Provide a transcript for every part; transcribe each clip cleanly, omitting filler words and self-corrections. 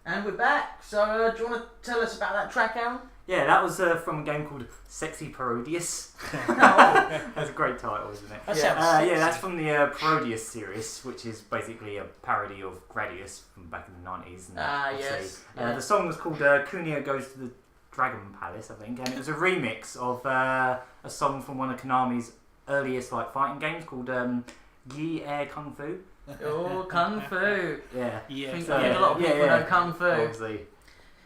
And we're back. So, do you want to tell us about that track, Aaron? Yeah, that was from a game called Sexy Parodius. That's a great title, isn't it? That's from the Parodius series, which is basically a parody of Gradius from back in the 90s. Yes. The song was called Kunio Goes to the Dragon Palace, I think, and it was a remix of a song from one of Konami's earliest fighting games called Yi Air Kung Fu. Oh, Kung Fu. Yeah. I think a lot of people know Kung Fu. Obviously.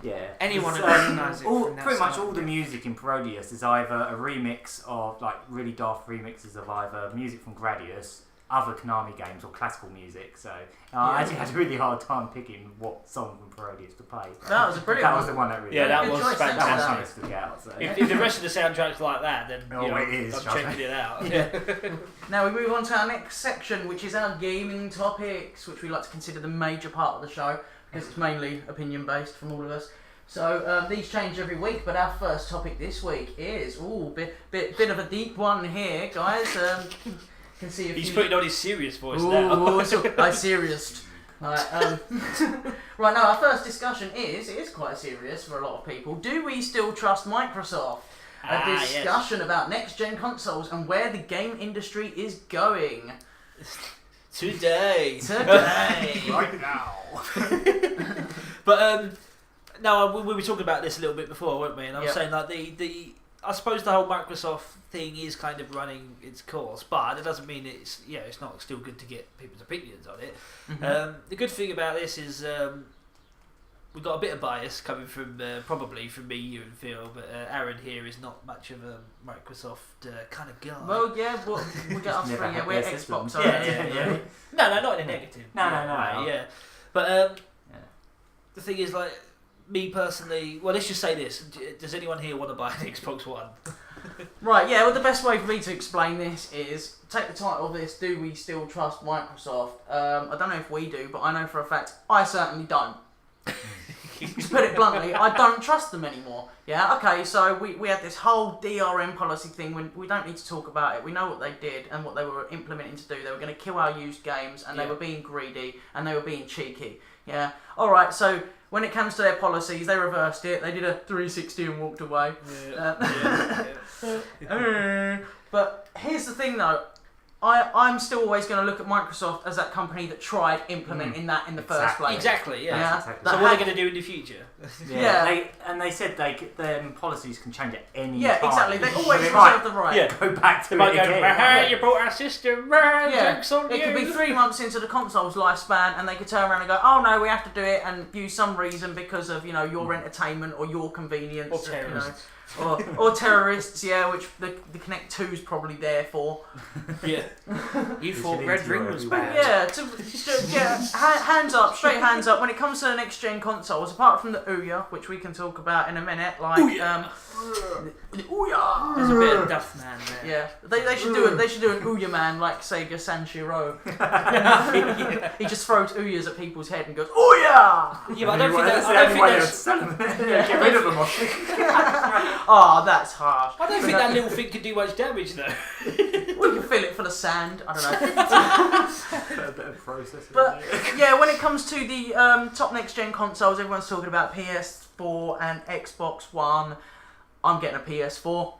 Yeah. Anyone would recognise it. Pretty much all the music in Parodius is either a remix of really daft remixes of either music from Gradius, other Konami games, or classical music. So I actually had a really hard time picking what song from Parodius to play. That was a brilliant one. That was the one that really. Yeah, that was fantastic. That one kind of stuck out. So. If the rest of the soundtrack's like that, then it is, I'm checking it out. Now we move on to our next section, which is our gaming topics, which we like to consider the major part of the show because it's mainly opinion based from all of us. So these change every week, but our first topic this week is bit of a deep one here, guys. Can see if he's putting on his serious voice now. I'm serious. Right, now our first discussion it is quite serious for a lot of people. Do we still trust Microsoft? A discussion about next-gen consoles and where the game industry is going. Today. Right now. But no, we were talking about this a little bit before, weren't we? And I was saying I suppose the whole Microsoft thing is kind of running its course, but it doesn't mean it's not still good to get people's opinions on it. Mm-hmm. The good thing about this is we've got a bit of bias coming from probably from me, you and Phil, but Aaron here is not much of a Microsoft kind of guy. Well, we'll get us three. Yeah, we're Xbox. Yeah. No, not in a negative. No. Yeah, but the thing is, me personally, well, let's just say this: does anyone here want to buy an Xbox One? Right. Yeah. Well, the best way for me to explain this is take the title of this: Do we still trust Microsoft? I don't know if we do, but I know for a fact I certainly don't. To put it bluntly, I don't trust them anymore. Yeah, okay, so we had this whole DRM policy thing when we don't need to talk about it. We know what they did and what they were implementing to do. They were going to kill our used games and they were being greedy and they were being cheeky. Yeah, alright, so when it comes to their policies, they reversed it. They did a 360 and walked away. But here's the thing though. I'm still always going to look at Microsoft as that company that tried implementing that in the first place. Exactly, yeah. Exactly. So what are they going to do in the future? They said their policies can change at any time. Yeah, exactly. They always reserve the right. Yeah, go back to it again. You brought our system, jokes on you. It could be 3 months into the console's lifespan and they could turn around and go, oh no, we have to do it and use some reason because of, your entertainment or your convenience. Or terrorists. Or terrorists, which the Connect 2's probably there for. Yeah. You thought Red Ring was bad. Hands up, straight hands up. When it comes to the next gen consoles, apart from the Ouya, which we can talk about in a minute, Ouya. There's a bit of Duff Man there. Yeah, they should do an Ouya man like Sega Sanshiro. He just throws Ouyas at people's head and goes Ouya. Yeah, but I don't think that's get rid of them. Oh, that's harsh. I don't think that little thing can do much damage though. We can fill it full of sand. I don't know. A bit of processing. But when it comes to the top next gen consoles, everyone's talking about PS4 and Xbox One. I'm getting a PS4.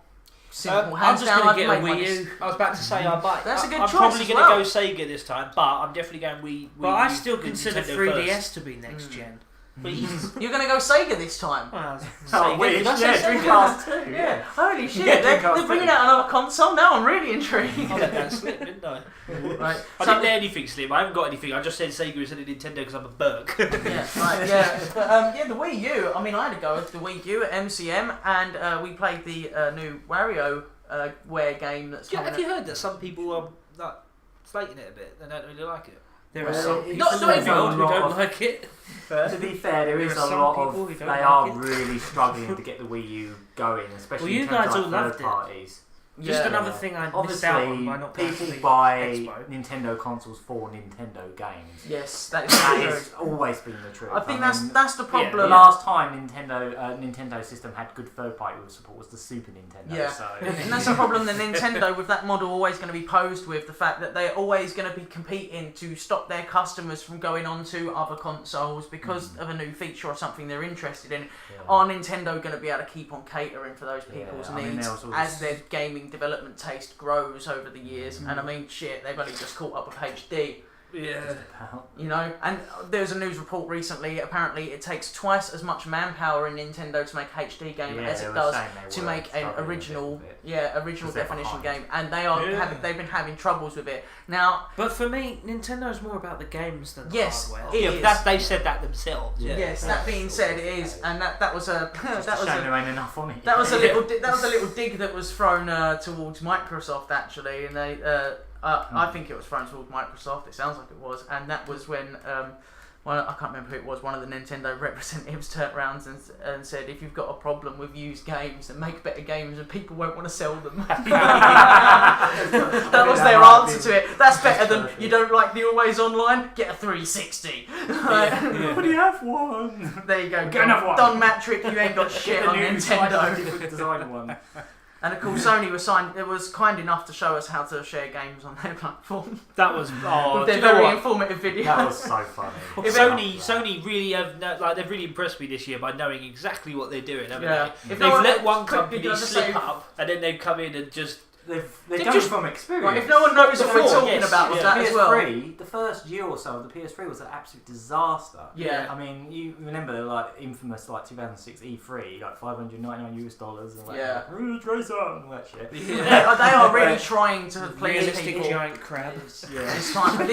Simple. I'm just going to get a Wii U. I was about to say I might. That's a good I'm choice. I'm probably as going well. to go Sega this time, but I'm definitely going Wii. But I still consider Nintendo 3DS first. to be next gen. Please. You're going to go Sega this time? Well, Did I say Dreamcast too? Yeah. Holy shit. Yeah, They're bringing out another console now. I'm really intrigued. I let that slip, didn't I? Right. I didn't let anything slip. I haven't got anything. I just said Sega instead of Nintendo because I'm a Burke. But the Wii U. I mean, I had to go with the Wii U at MCM, and we played the new WarioWare game that's coming. Have you heard that some people are slating it a bit? They don't really like it. There are some people Not everyone who don't like it. To be fair, there is a some lot people of. who don't They like are it. really struggling to get the Wii U going, especially Well, you in terms guys of all third loved it. parties. Just Yeah. another thing I missed Obviously, out on by not going to people the buy Expo. Nintendo consoles for Nintendo games. Yes, that is That true. has always been the truth. I think mean, that's the the problem. last time Nintendo system had good third-party support was the Super Nintendo. Yeah. So. And that's the problem that Nintendo, with that model, always going to be posed with the fact that they're always going to be competing to stop their customers from going on to other consoles because of a new feature or something they're interested in. Yeah. Are Nintendo going to be able to keep on catering for those people's I mean, needs there was all as this- their gaming development taste grows over the years? And I mean, shit, they've only just caught up with HD. Yeah. You know, and there's a news report recently. Apparently, it takes twice as much manpower in Nintendo to make a HD game Yeah, as they it were does saying they to were make an struggling a bit original, with it. original 'Cause they're definition behind. game, and they are Yeah. they've been having troubles with it now. But for me, Nintendo's more about the games than the Yes, hardware. it Yeah, is. but they said that themselves. Yeah. Yes, that being said, it is, and that was a Just that a was shame a there ain't enough on it. that was a little dig that was thrown towards Microsoft actually, and they I think it was thrown towards Microsoft. It sounds like it was, and that was when I can't remember who it was. One of the Nintendo representatives turned around and said, "If you've got a problem with used games, then make better games, and people won't want to sell them." That was their answer to it. That's better than you don't like the always online. Get a 360. Nobody have one. There you go. Get another one. Don Matrick, you ain't got shit Get the on new Nintendo. different design one. And of course, Sony was kind enough to show us how to share games on their platform That was with do their you know very what? informative videos. That was so funny. If Sony really have they've really impressed me this year by knowing exactly what they're doing, haven't Yeah. they? If They've no one- let one quick, company you can slip say- up, and then they've come in and just They've They've done just- it from experience. Right, if no one knows what we're Before, talking yes, about with yeah. that as well. PS3, the first year or so of the PS3 was an absolute disaster. Yeah. I mean, you remember like infamous like 2006 E3, like $599 and like Yeah. Ridge Racer and all that shit. They are really trying to please Realistic people. giant crab. Yeah. This time,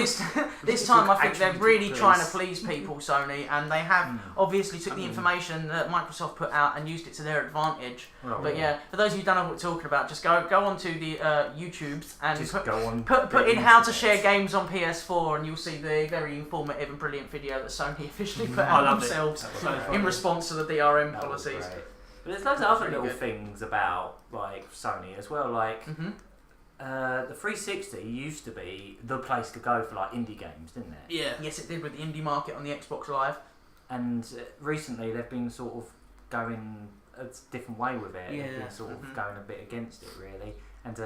this time I think they're Actually really took trying to place. please people, Sony, and they have obviously took the information that Microsoft put out and used it to their advantage. Well, But yeah, for those of you who don't know what we're talking about, just go onto the YouTubes and just put go on. in the how to internet. share games on PS4, and you'll see the very informative and brilliant video that Sony officially put I out loved it. themselves That was So great. funny. in response to the DRM That was policies. great. But there's loads of That was other really little good. things about like Sony as well. Like hmm the 360 used to be the place to go for like indie games, didn't it? yeah. Yes, it did with the indie market on the Xbox Live. And recently they've been sort of going a different way with it. They've Yeah. been sort of Mhm. going a bit against it really. And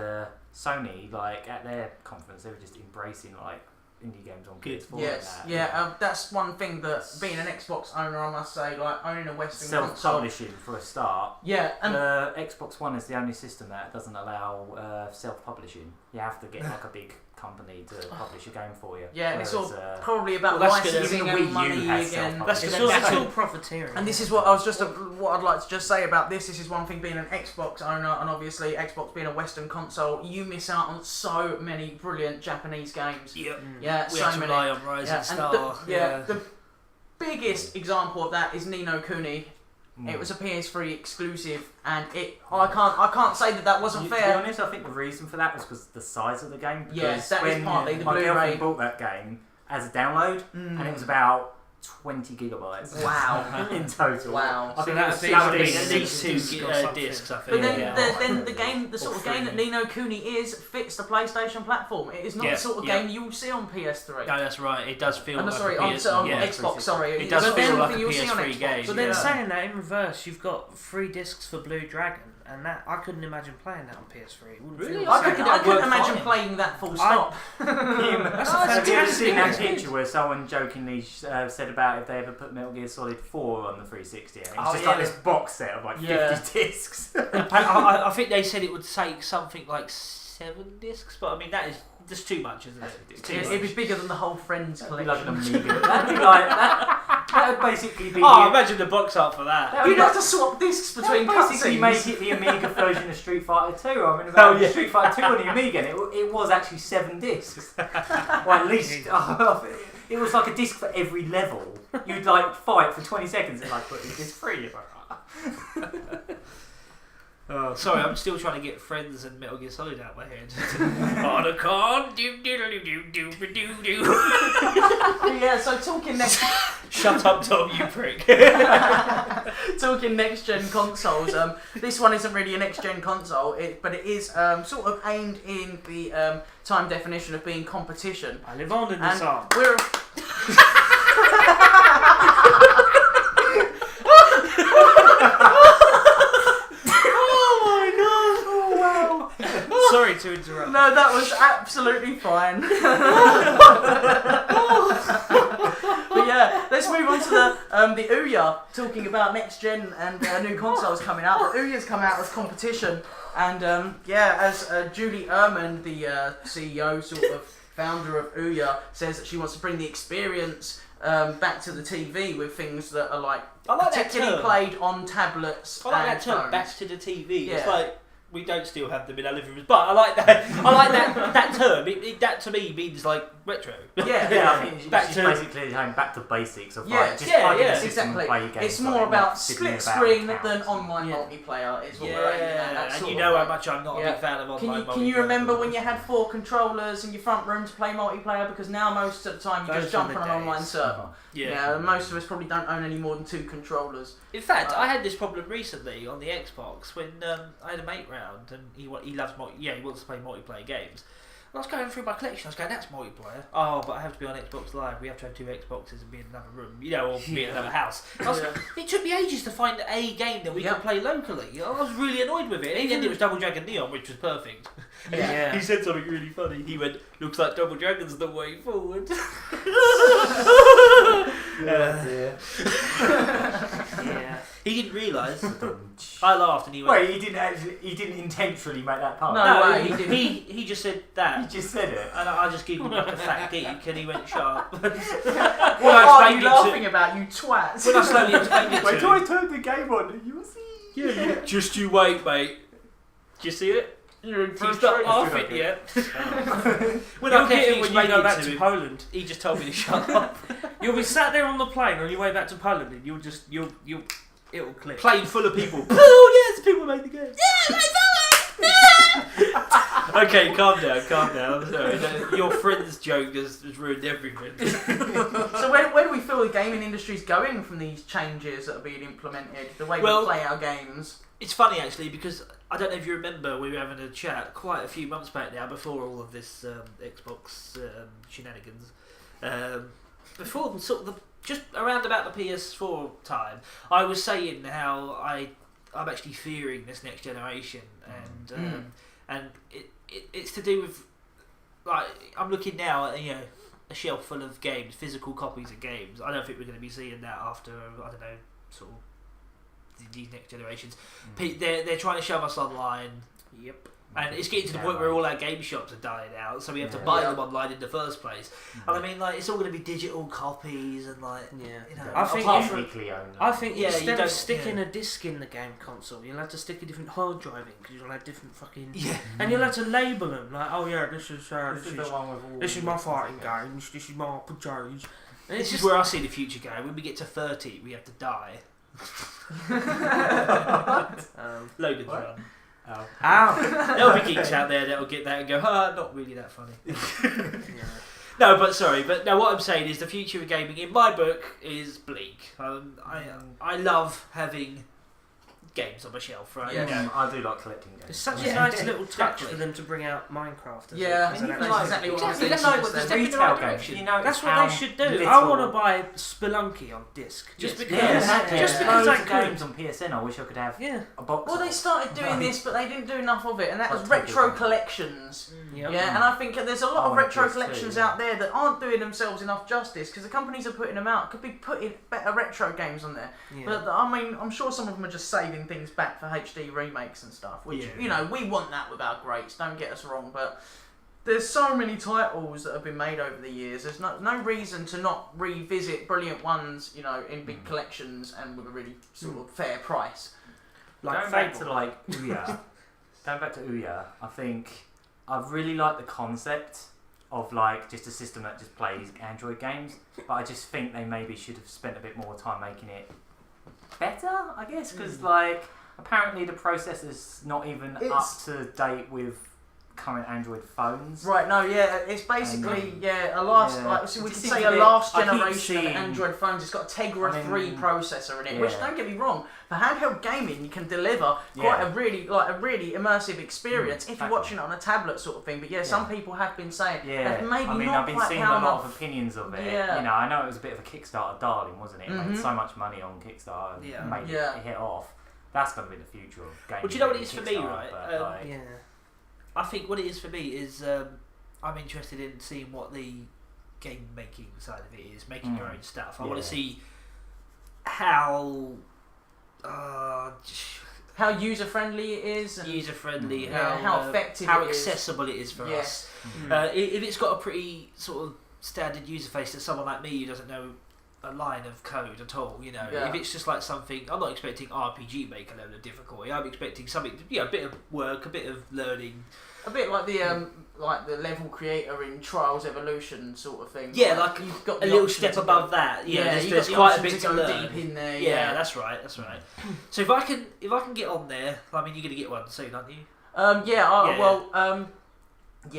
Sony, like at their conference, they were just embracing like indie games on Good. PS4. Yes, and that. yeah, that's one thing that being an Xbox owner, I must say, like owning a Western console. Self-publishing for a start. Yeah, and The Xbox One is the only system that doesn't allow self-publishing. You have to get like a big company to publish a game for you. yeah, and it's all Whereas, probably about Well, that's good. licensing Even the Wii and U money has again. That's It's good. all, That's it's all good. profiteering. And this is what I was what I'd like to just say about this. This is one thing being an Xbox owner, and obviously Xbox being a Western console, you miss out on so many brilliant Japanese games. Yep. Yeah, We so have to many. rely on Rising Yeah, and Star. the biggest example of that is Ni no Kuni. It was a PS3 exclusive, and I can't say that wasn't To be fair. honest, I think the reason for that was because the size of the game. Yes, Because that is when partly the my Blu-ray. girlfriend bought that game as a download, and it was about 20 gigabytes. Wow. in total. Wow. I think that it was would be That would be 16 at least two discs or something. discs, I think. But then, Yeah. then the game, the sort Or of game that free. Ni no Kuni is, fits the PlayStation platform. It is not Yeah, the sort of yeah. game you will see on PS3. No, that's right. It does feel Oh, no, like sorry, a on PS. Xbox. yeah. Sorry, It it's does not feel something like a you'll see on PS3 Xbox. game. But then Yeah. saying that in reverse, you've got 3 discs for Blue Dragon, and that I couldn't imagine playing that on PS3. It wouldn't Really? feel I the same. couldn't worked imagine fine. playing that full stop. That's a Have you ever fantastic seen that experience. picture where someone jokingly said about if they ever put Metal Gear Solid 4 on the 360? And it's Oh, just yeah. like this box set of like 50 Yeah. discs. I think they said it would take something like 7 discs, but I mean that is just too much, isn't it? It's too It'd be much. bigger than the whole Friends That'd be like an collection. Amiga. That'd be like that would basically be. Oh, imagine the box art for that. That would You'd have to swap discs between basically cutscenes. make it the Amiga version of Street Fighter 2. I mean, about Oh, yeah. Street Fighter 2 on the Amiga, and it was actually 7 discs. Or at least it was like a disc for every level. You'd like fight for 20 seconds and like put disc free. Oh, sorry, I'm still trying to get Friends and Metal Gear Solid out of my head. On a con, do do do do do do do do. Yeah, so talking next. Shut up, Tom, you prick. talking next gen consoles. This one isn't really a next gen console, but it is sort of aimed in the time definition of being competition. I live on in this arm. We're Sorry to interrupt. No, that was absolutely fine. But yeah, let's move on to the Ouya, talking about next gen and new consoles coming out. The Ouya's come out as competition, and as Julie Ehrman, the CEO, sort of founder of Ouya, says that she wants to bring the experience back to the TV with things that are like particularly played on tablets. I like and that term, phones. back to the TV. Yeah. It's like we don't still have them in our living rooms, but I like that. I like that term. That to me means like retro. Yeah, I think Back she's to- basically going back to basics of Yeah, like just yeah, plug in yeah, the system and exactly. play your games. It's more like, about not sitting split about screen accounts. than online Yeah. multiplayer. Is what Yeah, we're aiming at. That and sort you of know how like- much I'm not a big fan of online Can you multiplayer. remember when you had 4 controllers in your front room to play multiplayer? Because now most of the time you Those just jump were the on an online days. server. Yeah. Most of us probably don't own any more than 2 controllers. In fact, I had this problem recently on the Xbox when I had a mate round and he loves he wants to play multiplayer games. And I was going through my collection. I was going, that's multiplayer. Oh, but I have to be on Xbox Live. We have to have 2 Xboxes and be in another room, or be in another house. It took me ages to find a game that we could play locally. I was really annoyed with it. In the end, it was Double Dragon Neon, which was perfect. Yeah. He said something really funny. He went, "Looks like Double Dragon's the way forward." Yeah. He didn't realise. I laughed and he went. Wait, he didn't intentionally make that part. No. way, he, he didn't. he just said that. He just said it. And I just giggled like a fat geek, and he went sharp. What are you laughing about, you twat? When I slowly explained it Wait to till I him, turn the game on, you will see. yeah, just you wait, mate. Do you see it? You're in He's for a not treat. laughing yet. When You'll I get carefully it when you explained go it back to to him, Poland. he just told me to shut up. You'll be sat there on the plane on your way back to Poland, and it'll click. Plane full of people. Oh yes, people made the game. Okay, calm down. I'm sorry. Your friend's joke has ruined everything. So where do we feel the gaming industry's going from these changes that are being implemented? The way we play our games? It's funny actually because I don't know if you remember we were having a chat quite a few months back now before all of this Xbox shenanigans. Before sort of just around about the PS4 time, I was saying how I'm actually fearing this next generation, and it's to do with like I'm looking now at a shelf full of games, physical copies of games. I don't think we're going to be seeing that after I don't know sort of these next generations. They're trying to shove us online. Yep. And it's getting to the point where all our game shops are dying out, so we have to buy them online in the first place. And I mean, like, it's all going to be digital copies and like, I think apart if- from weekly owned. I think Yeah, you instead don't- of sticking a disc in the game console, you'll have to stick a different hard drive in because you'll have different fucking. And you'll have to label them like, oh yeah, this is the one with all. this is my fighting games, this is my RPGs. And This is where I see the future going. When we get to 30, we have to die. Logan's What? Run. Oh. Ow! There'll be geeks out there that'll get that and go, not really that funny. Yeah. No, but sorry, but no. What I'm saying is the future of gaming, in my book, is bleak. I love having games on my shelf, right? Yeah. I do like collecting games. It's such a Yeah. nice little touch Exactly. for them to bring out Minecraft. Yeah, as I an mean, actual that's exactly what I was Exactly, thinking. that's just like then. the retail games, direction. you know, That's what how they should do. I little- want to buy Spelunky on disc. Just Yes. because. Yeah, Just yeah. because I Loads of could. games on PSN. I wish I could have Yeah. a box. Well, they of. started doing Right. this, but they didn't do enough of it, and that was Like retro Tokyo. collections. Yep. Yeah, and I think there's a lot of Oh, retro yes, collections too. out there that aren't doing themselves enough justice because the companies are putting them out. Could be putting better retro games on there. Yeah. But I mean, I'm sure some of them are just saving things back for HD remakes and stuff. Which we want that with our greats. Don't get us wrong, but there's so many titles that have been made over the years. There's no reason to not revisit brilliant ones, in big collections and with a really sort of fair price. Like Going back Fable. to like Ouya, I think I really like the concept of like just a system that just plays Android games, but I just think they maybe should have spent a bit more time making it better, I guess, because like apparently the processor's not even It's- up to date with current Android phones. Right, no, yeah, it's basically a last like so we could say a bit, last I keep generation of seeing- Android phones. It's got a Tegra 3 processor in it, which don't get me wrong, for handheld gaming you can deliver quite a really immersive experience if you're watching it on a tablet sort of thing. But some people have been saying that maybe I mean, not I've been quite seeing a how lot enough. of opinions of it. Yeah. You know, I know it was a bit of a Kickstarter darling, wasn't it? It made so much money on Kickstarter and made it hit off. That's going to be the future of gaming. Well, do you know what it is for me, right? But, I think what it is for me is I'm interested in seeing what the game making side of it is, making your own stuff. I want to see how user friendly it is, and user friendly, how effective, how it is. accessible it is for us. If it's got a pretty sort of standard user face that someone like me who doesn't know a line of code at all, you know, if it's just like something, I'm not expecting RPG Maker level of difficulty. I'm expecting something, a bit of work, a bit of learning, a bit like the level creator in Trials Evolution sort of thing. Yeah, like you've got a little step above that. Yeah, there's quite a bit to learn. Deep in there. Yeah, that's right. So if I can get on there, I mean, you're gonna get one soon, aren't you?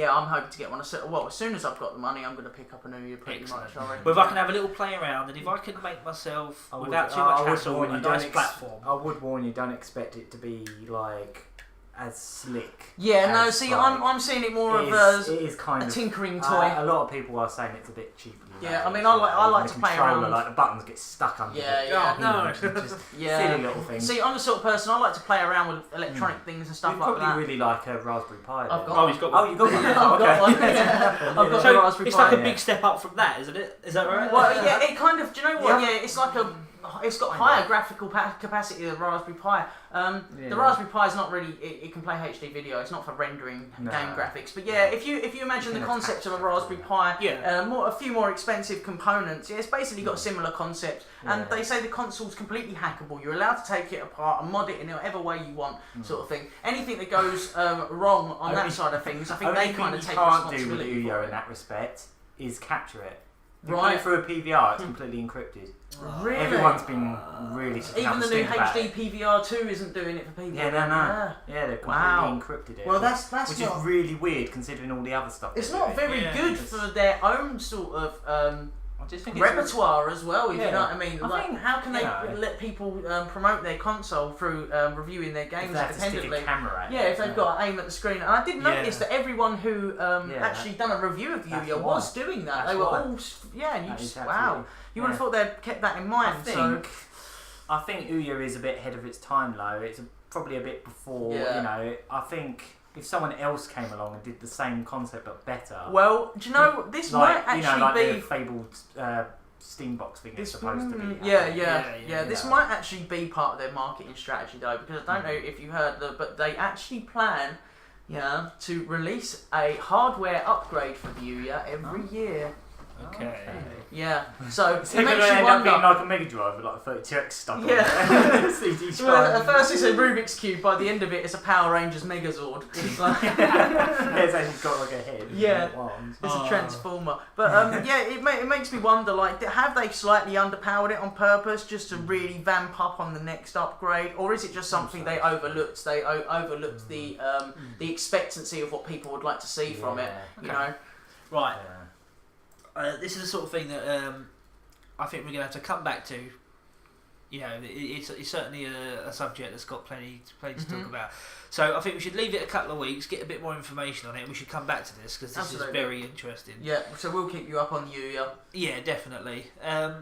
I'm hoping to get one. As soon as I've got the money, I'm going to pick up a new year pretty much. But if I can have a little play around, and if I can make myself without too much hassle a nice platform. I would warn you, don't expect it to be like as slick. Yeah, I'm seeing it more as it is kind a of tinkering toy. A lot of people are saying it's a bit cheap. Yeah, I mean, I like to play around. Like the buttons get stuck under. Just silly little things. See, I'm the sort of person I like to play around with electronic things and stuff like that. You probably really like a Raspberry Pi. I've got. You've got one. You've got one. I've got one. I've got the Raspberry Pi. It's like a big step up from that, isn't it? Is that right? Well, yeah, it kind of. Do you know what? Yeah, it's like it's got higher graphical capacity than the Raspberry Pi. The Raspberry Pi is not really. It can play HD video. It's not for rendering game graphics. But if you imagine the concept of a Raspberry Pi, a few more expensive components. Yeah, it's basically got a similar concept. And they say the console's completely hackable. You're allowed to take it apart and mod it in whatever way you want, sort of thing. Anything that goes wrong on that side of things, I think they kind of take responsibility for. What you can't do with Ouya for in that respect is capture it. You Right. put it through a PVR, it's completely encrypted. Really? Everyone's been really Even the new HD PVR 2 isn't doing it for PVR. Yeah, they've completely encrypted it. Well, that's which is really weird considering all the other stuff. It's not very good for their own sort of I just think repertoire as well. If you know what I mean. I think, how can they let people promote their console through reviewing their games independently? If they've got to aim at the screen. And I did notice that everyone who actually done a review of Ouya was doing that. They were all and you just you would have thought they'd kept that in mind. I think Ouya is a bit ahead of its time though. It's probably a bit before. You know, I think. If someone else came along and did the same concept but better. Well, do you know this might actually be the fabled Steambox thing it's supposed to be. This might actually be part of their marketing strategy though, because I don't know if you heard but they actually plan, to release a hardware upgrade for the Ouya every year. Okay. Yeah. So it They're makes going to you end up wonder. being like a Mega Drive with like 32X stuck on Yeah. there. CD So at first it's a Rubik's Cube, by the end of it it's a Power Rangers Megazord. It's like it's actually got like a head. Yeah. It's a transformer. But it makes me wonder, like, have they slightly underpowered it on purpose just to really vamp up on the next upgrade? Or is it just something they overlooked? They overlooked the expectancy of what people would like to see from it, you know? Right. This is the sort of thing that I think we're going to have to come back to. You know, it's certainly a subject that's got plenty to talk about. So I think we should leave it a couple of weeks, get a bit more information on it, and we should come back to this because this is very interesting. Yeah, so we'll keep you up on Ouya. Yeah, definitely. I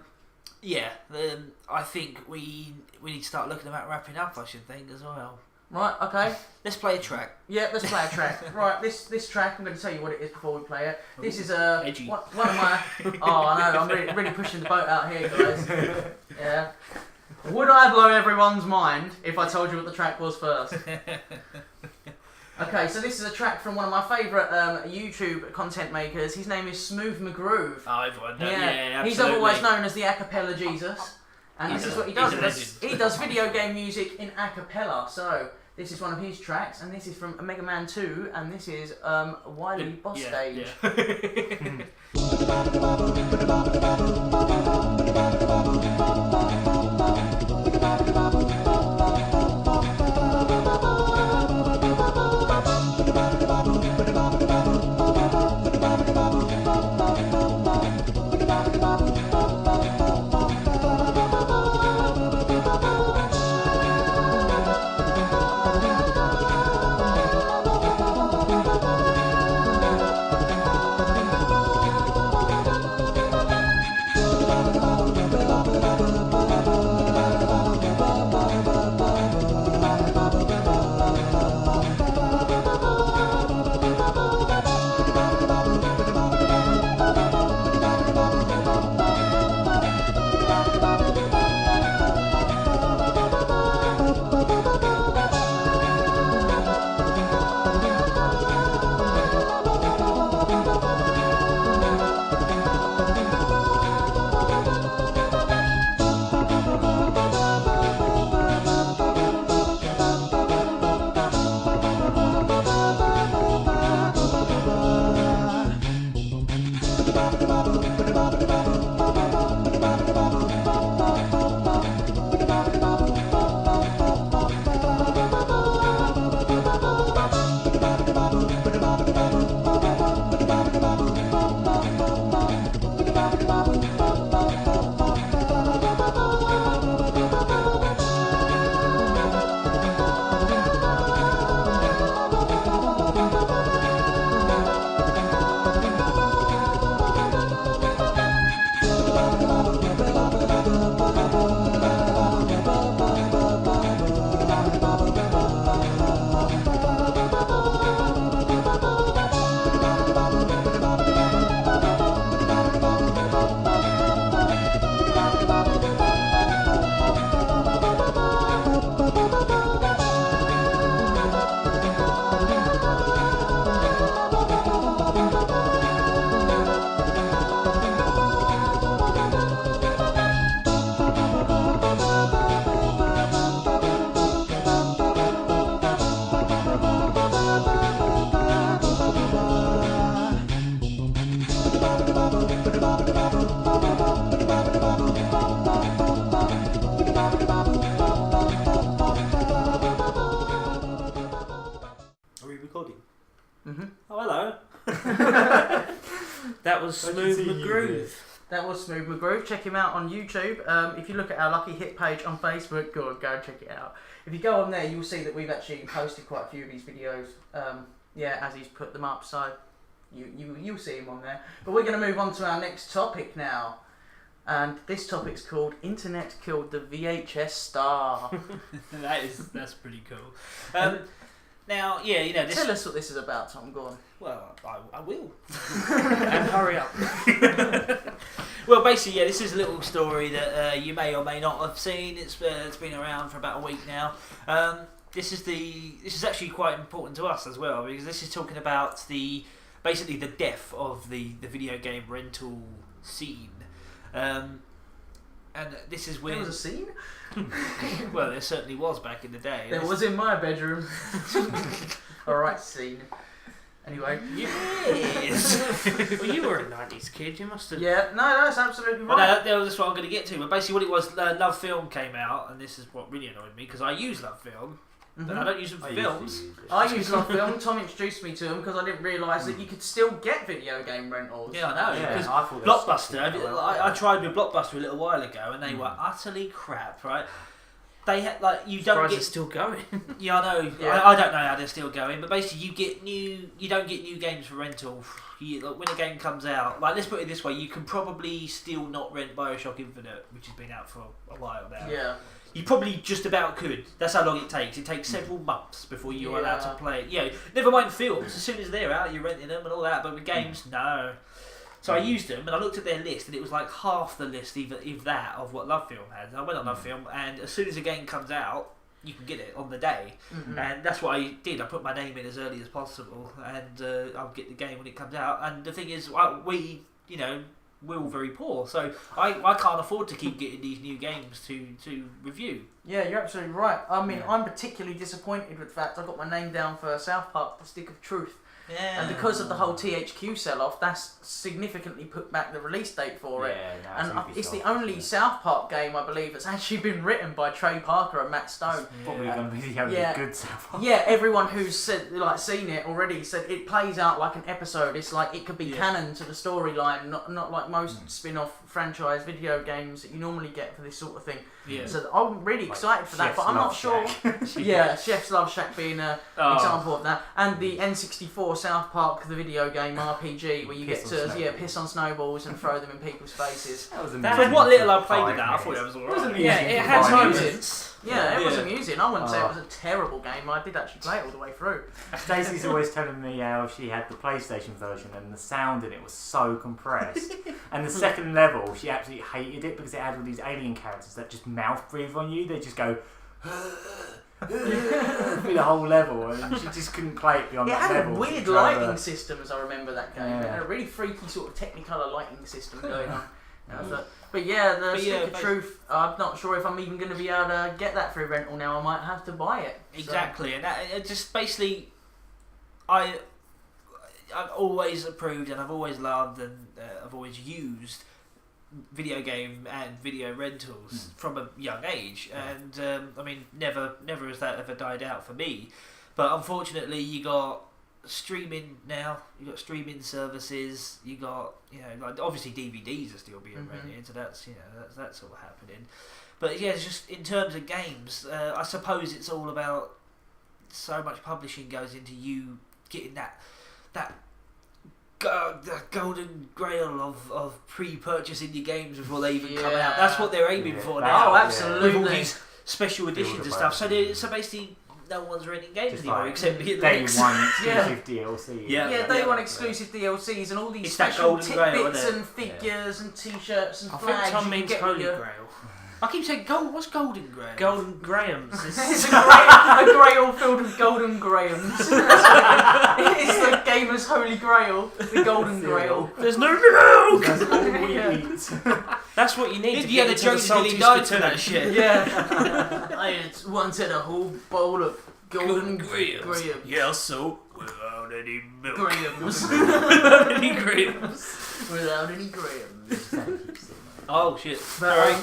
think we need to start looking about wrapping up, I should think, as well. Right, okay. Let's play a track. Yeah, let's play a track. Right, this track, I'm going to tell you what it is before we play it. This is one of my... Oh, I know, I'm really pushing the boat out here, guys. Yeah. Would I blow everyone's mind if I told you what the track was first? Okay, so this is a track from one of my favourite YouTube content makers. His name is Smooth McGroove. Oh, everyone knows. Yeah, he's otherwise known as the Acapella Jesus. And this is what he does. He does video game music in a cappella. So this is one of his tracks, and this is from Mega Man 2, and this is Wily Boss Stage. Are we recording? Mm-hmm. Oh, hello. That was Smooth McGroove. That was Smooth McGroove. Check him out on YouTube. If you look at our Lucky Hit page on Facebook, go and check it out. If you go on there, you'll see that we've actually posted quite a few of his videos. As he's put them up, so you'll see him on there. But we're going to move on to our next topic now, and this topic's called "Internet Killed the VHS Star." That's pretty cool. Now, this... Tell us what this is about, Tom. Go on. Well, I will. And hurry up. Well, basically, this is a little story that you may or may not have seen. It's been around for about a week now. This is actually quite important to us as well, because this is talking about basically the death of the video game rental scene. And this is when... There was a scene? Well, there certainly was back in the day. There was in my bedroom. Alright, scene. Anyway. Yes! Well, you were a 90s kid, you must have... Yeah, no, that's absolutely But right. that's what I'm going to get to. But basically what it was, Love Film came out, and this is what really annoyed me, because I use Love Film, but I don't use them for films. I use Love Film. Tom introduced me to them because I didn't realise that you could still get video game rentals. Yeah, I know. Yeah, Because I thought they were Blockbuster, I tried with Blockbuster a little while ago, and they were utterly crap, right? They had you don't Surprised get it's still going. Yeah, I know. Yeah. I don't know how they're still going, but basically you don't get new games for rental. When a game comes out, let's put it this way, you can probably still not rent BioShock Infinite, which has been out for a while now. Yeah. You probably just about could. That's how long it takes. It takes several months before you're allowed to play it. Never mind films. As soon as they're out, you're renting them and all that. But with games, no. So I used them, and I looked at their list, and it was like half the list, if that, of what Love Film had. And I went on Love Film, and as soon as a game comes out, you can get it on the day. Mm-hmm. And that's what I did. I put my name in as early as possible, and I'll get the game when it comes out. And the thing is, we're all very poor, so I can't afford to keep getting these new games to review. Yeah, you're absolutely right. I mean, I'm particularly disappointed with the fact I got my name down for South Park: The Stick of Truth. Yeah. And because of the whole THQ sell-off, that's significantly put back the release date for it. And it's the only South Park game, I believe, that's actually been written by Trey Parker and Matt Stone. Probably going to be the only good South Park. Yeah, everyone who's seen it already said it plays out like an episode. It's like it could be canon to the storyline, not like most spin-off franchise video games that you normally get for this sort of thing. Yeah. So I'm really excited for that, but I'm not sure. Yeah, Chef's Love Shack being an example of that, and the N64 South Park, the video game RPG, where you get to piss on snowballs and throw them in people's faces. That was From what little I played with that, I thought it it was alright. Yeah, it had moments. Yeah, it was amusing. I wouldn't say it was a terrible game. I did actually play it all the way through. Stacey's always telling me how she had the PlayStation version and the sound in it was so compressed. And the second level, she absolutely hated it because it had all these alien characters that just mouth breathe on you. They just go through the whole level, and she just couldn't play it beyond that level. It had a weird lighting system, as I remember that game. It had a really freaky sort of Technicolor lighting system going on. But yeah, the Stick of Truth, I'm not sure if I'm even going to be able to get that through rental now. I might have to buy it. Exactly, and that just basically, I've always approved and I've always loved and I've always used video game and video rentals from a young age, and I mean, never has that ever died out for me. But unfortunately, you got streaming now. You got streaming services. You got obviously DVDs are still being rented, so that's that's all happening. But yeah, it's just in terms of games, I suppose it's all about so much publishing goes into you getting that the golden grail of pre-purchasing your games before they even come out. That's what they're aiming for now. Oh, absolutely. With all these special editions and stuff. So basically, no one's renting games just anymore except day one exclusive Yeah. DLC. Yeah, day one exclusive DLCs and all these It's that special golden grail, tidbits isn't it? and figures and t-shirts and I flags. think Tom you means get Holy your- Grail. I keep saying gold. What's golden grail? Golden Grahams. It's a grail filled with golden grahams. It's the gamer's holy grail, the golden grail. There's no grail! That's all we eat. That's what you need to Yeah, get the into Jones salty nearly died for spittoon. that shit. Yeah. I once had a whole bowl of golden grahams. Yeah, so without any milk. Grahams. Without any grahams. Without any grahams. Oh shit. But,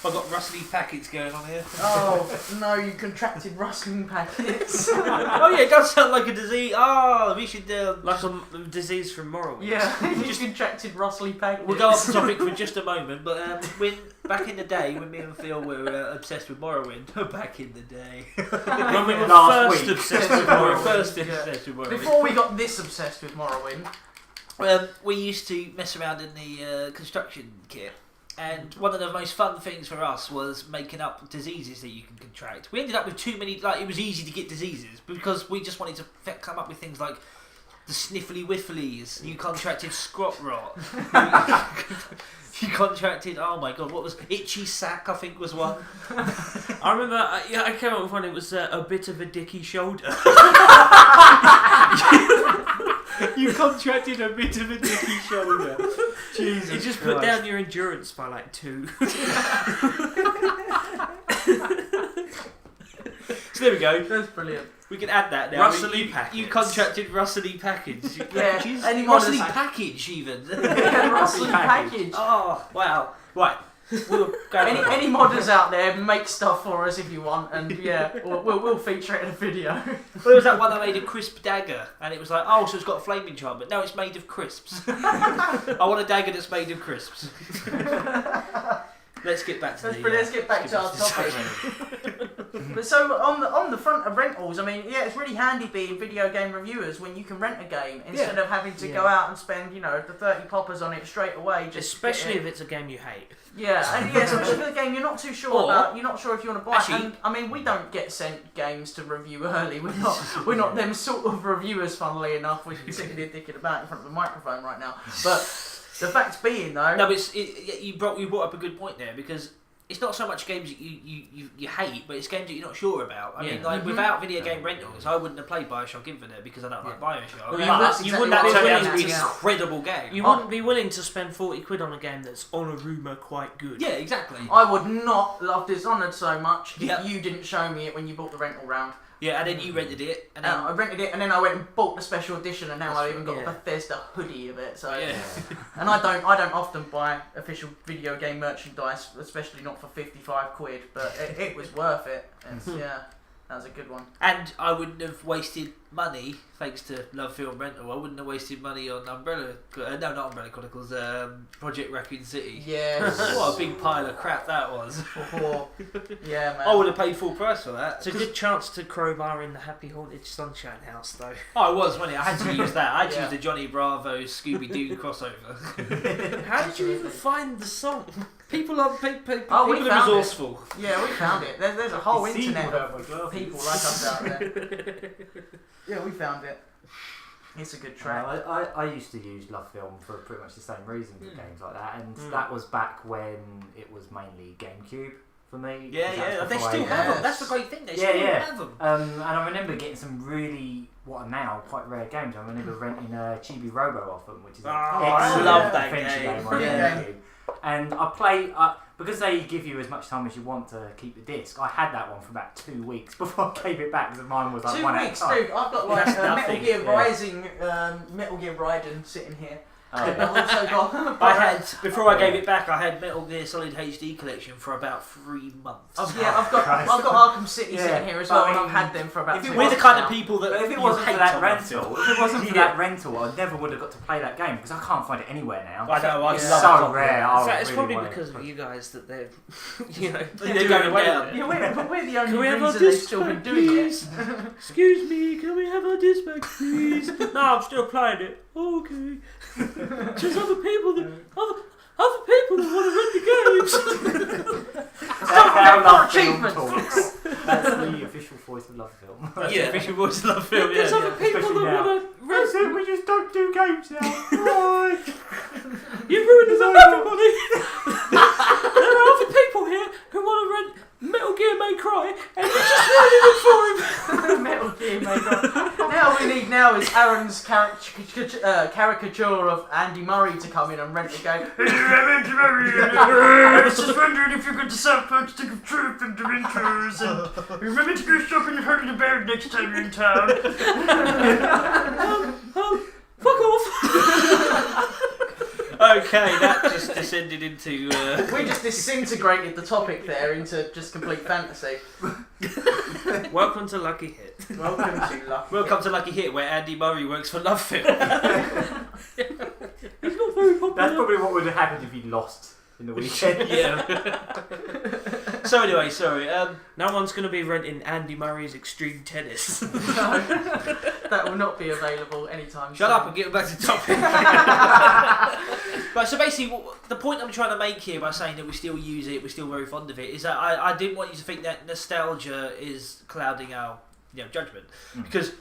I've got rustly packets going on here. Oh no, you contracted rustling packets. Oh yeah, it does sound like a disease. Oh, we should. Like a disease from Morrowind. Yeah, you just contracted rustly packets. We'll go off the topic for just a moment, but when back in the day, when me and Phil were obsessed with Morrowind, back in the day, When we were Last first week. obsessed with when we were Morrowind. first Yeah. obsessed with Morrowind, Before we got this obsessed with Morrowind. we used to mess around in the construction kit. And one of the most fun things for us was making up diseases that you can contract. We ended up with too many, like, it was easy to get diseases because we just wanted to come up with things like the sniffly whifflies. You contracted scrot rot. You contracted, oh my god, what was itchy sack? I think was one. I remember, I came up with one. It was a bit of a dicky shoulder. You contracted a bit of a dicky shoulder. Jesus You just Christ. put down your endurance by like 2. So there we go. That's brilliant. We can add that now. Rustly You packets. contracted rustly package. Yeah, Jeez. any Rustly modern- package even. Yeah, rustling package. Oh wow! Right, we'll go. Any modders out there, make stuff for us if you want, and yeah, we'll feature it in a video. Well, there was that one I made a crisp dagger, and it was like, oh, so it's got a flame enchantment. No, it's made of crisps. I want a dagger that's made of crisps. Let's get back to That's the. brilliant. Let's get back to our topic. But so on the front of rentals, I mean, yeah, it's really handy being video game reviewers when you can rent a game instead of having to go out and spend, the 30 poppers on it straight away. Just Especially if it's a game you hate. Yeah, and especially for the game you're not too sure Or- about. You're not sure if you want to buy. Actually- And I mean, we don't get sent games to review early. We're not them sort of reviewers. Funnily enough, we're sitting here dicking about in front of the microphone right now. But the fact being, though, No, but you brought up a good point there because it's not so much games that you hate, but it's games that you're not sure about. I mean, like Mhm. without video game rentals, I wouldn't have played Bioshock Infinite because I don't like Bioshock. Well, But that's you exactly wouldn't what that be I turned out was to be an getting at. incredible game. You wouldn't be willing to spend 40 quid on a game that's on a rumour quite good. Yeah, exactly. I would not love Dishonored so much if Yeah. you didn't show me it when you bought the rental round. Yeah, and then you rented it, and then I rented it and then I went and bought the special edition, and now That's I've even got right, a Bethesda hoodie of it. So yeah. and I don't often buy official video game merchandise, especially not for 55 quid. But it was worth it. It's, yeah, that was a good one. And I wouldn't have wasted money, thanks to Love Film Rental. I wouldn't have wasted money on not Umbrella Chronicles, Project Raccoon City. Yes. What a big pile of crap that was. Yeah, man. I would have paid full price for that. It's a good chance to crowbar in the Happy Haunted Sunshine House, though. Oh, it was funny. I had to use that. I had to Yeah. use the Johnny Bravo Scooby Doo crossover. How did you even find the song? People are people Oh, we are found resourceful. Yeah, we found it. There's a whole It's internet sequel of as well. people like us out there. Yeah, we found it. It's a good track. I used to use Love Film for pretty much the same reason for games like that, and Mm. that was back when it was mainly GameCube for me. Yeah, 'cause that's yeah. They before still I- have them. Yes. That's the great thing. They Yeah, still yeah. have them. And I remember getting some really, what are now quite rare games. I remember renting Chibi Robo off them, which is an I excellent love that adventure game. on Yeah. GameCube. And I play because they give you as much time as you want to keep the disc. I had that one for about 2 weeks before I gave it back because mine was like 2 one weeks, at a time. dude. I've got like That's Metal nothing, Gear yeah. Rising, Metal Gear Raiden sitting here. Oh, I've yeah. also got. I had before I gave it back. I had Metal Gear Solid HD collection for about 3 months. I've got Christ. Arkham City Yeah, sitting here as but well, I and I've mean, had them for about if it 2 We're months the kind now. of people that But if it you wasn't hate for that on rental, film. if it wasn't for Yeah. that rental, I never would have got to play that game because I can't find it anywhere now. I know. I It's love so it. rare. In I fact, it's really probably want it. because of you guys that they're, They're doing going away down. with it. Yeah, we're the only Can we have a reason they've disc still been back, doing please? it. Excuse me, can we have our disc back, please? No, I'm still playing it. Okay. There's other people that want to rent the games. That's how More Love Film achievements. talks. That's the official voice of Love Film. Yeah, official voice of Love Film. There's Yeah. other people especially that now. want to rent. That's it, we just don't do games now. Right. You've ruined it for everybody. There are other people here who want to rent Metal Gear May Cry, and you're just ruining it for him. Metal Gear, mate. Now we need now is Aaron's caricature of Andy Murray to come in and rent the game. I was just wondering if you could decide for a stick of truth and adventures, and remember to go shopping and hurt the bear next time you're in town. Fuck off. Okay, that just descended into. We just disintegrated the topic there into just complete fantasy. Welcome to Lucky Hit. Welcome to Lucky. Welcome to Lucky Hit, where Andy Murray works for Love Film. He's not very popular. That's probably what would have happened if he lost in the weekend. Yeah. So anyway, sorry. No one's going to be renting Andy Murray's Extreme Tennis. No, that will not be available anytime soon. Shut up and get back to the topic. But so basically, the point I'm trying to make here by saying that we still use it, we're still very fond of it, is that I didn't want you to think that nostalgia is clouding our judgment, because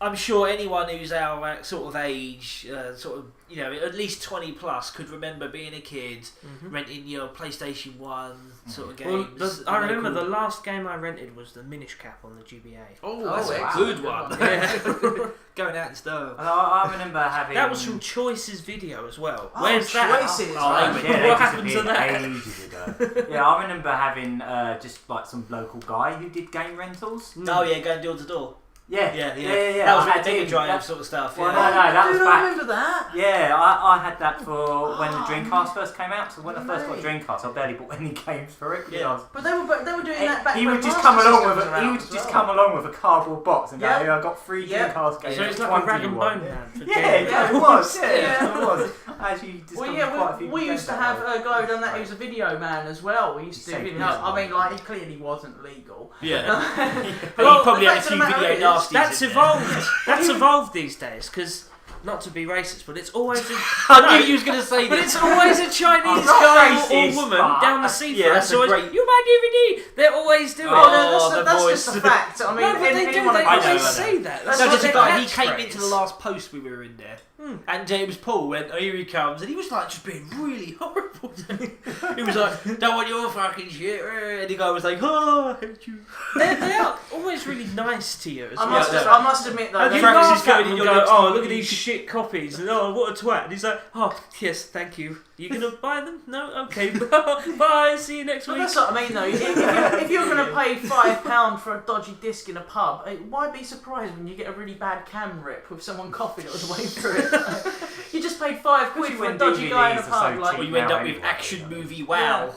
I'm sure anyone who's our sort of age, at least 20 plus, could remember being a kid, renting your PlayStation 1 sort of games. Well, I remember the last game I rented was the Minish Cap on the GBA. Oh, that's a good one. Yeah. Going out and stuff. I remember having... That was from Choice's video as well. Oh, Where's that? Choices. What happened to that? Ages ago. Yeah, I remember having just like some local guy who did game rentals. Oh yeah, going door to door. Yeah. That was I like Mega him. Drive sort of stuff. Well, Yeah. no, that was I back. remember that. Yeah, I had that for when the Dreamcast first came out. So when I first got Dreamcast, I barely bought any games for it. Yeah. But they were doing that back He when would just Master come along System with was a, around he would as just well. come along with a cardboard box and go, Yep. "Yeah, I got 3 Yep. Dreamcast games." So it's Which like one a rag do you and want? bone man. For Yeah, games. it was. Yeah. Yeah, it was. Actually, discovered Well, yeah, quite a few we games used to that have way. a guy who done that. He was a video man as well. We used to do He's video. so I mean, like he clearly wasn't legal. Yeah. Well, He probably the had a fact of few the matter video is, nasties. That's in there. evolved. That's evolved these days because, not to be racist, but it's always a, I knew you was going to say but this. it's always a Chinese not guy racist, or woman but- down the seafront. Yeah, that's so a great- you my DVD. They're always doing Oh, it. no, the that's voice. just a fact. I mean, No, but they do. anyone They across- I know, always I know. say that. That's No, what just they a guy. He catchphrase. came into the last post we were in there, and James Paul went, "Oh, here he comes," and he was like just being really horrible. He was like, "Don't want your fucking shit," and the guy was like, "Oh, I hate you." They are always really nice to you as I well. must, Yeah. I must admit though. And you that- Francis laugh is at going them in and your go, next "Oh, door. look at these shit copies," and "Oh, what a twat," and he's like, "Oh, yes, thank you. You gonna buy them? No, okay, bye. See you next But week." that's what I mean though. If you're going to pay £5 for a dodgy disc in a pub, why be surprised when you get a really bad cam rip with someone coughing all the way through it? You just paid £5 for a when dodgy guy in a DVDs are pub. so Like, Well, cheap. you end up Now with anyway, action yeah. movie wow.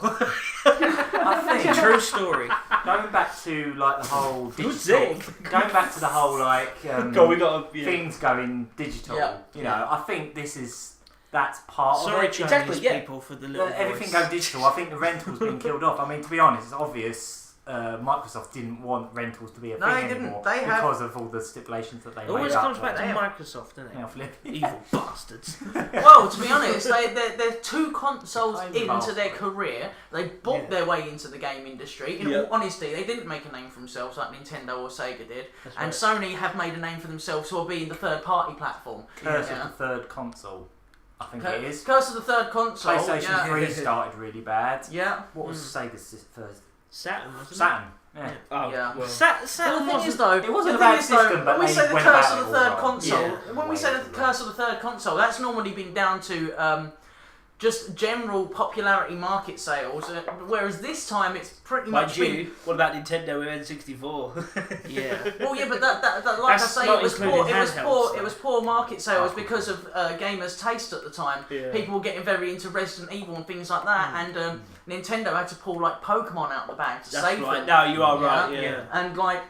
I think True story. going back to like the whole digital, zig. going back to the whole like we got things going digital. Yeah. You know, I think that's part Sorry, of it. Chinese Exactly, yeah. people, for the little Everything voice. going digital. I think the rental's been killed off. I mean, to be honest, it's obvious. Microsoft didn't want rentals to be a No, thing they didn't. anymore They have- because of all the stipulations that they It always made comes up back to Damn. Microsoft, doesn't Yeah, it? flip. Evil bastards. well, to be honest, they're 2 consoles Kind of into after their it. career. They bought Yeah. their way into the game industry. In Yeah. all honesty, they didn't make a name for themselves like Nintendo or Sega did. That's And Sony have made a name for themselves for being the third-party platform. Curse Yeah. of the third console. I think it is. Curse of the third console. PlayStation yeah. 3 started really bad. Yeah. What was Sega's first? Saturn, wasn't Saturn. Yeah. Oh, Yeah. well. it? But Saturn the thing is wasn't. though, It wasn't the a thing bad is though, system, but when we they say the went curse about of the it all third right. console, Yeah. when we say the curse of the third console, that's normally been down to just general popularity market sales, whereas this time it's pretty Mind much you, what about Nintendo with N64? Yeah. Well, yeah, but that like That's I say, not it was including poor. handhelds, It was poor market sales Oh. because of gamers' taste at the time. Yeah. People were getting very into Resident Evil and things like that, and Nintendo had to pull like Pokemon out of the bag to That's save right. them. No, you are Yeah. right. Yeah. Yeah. And like,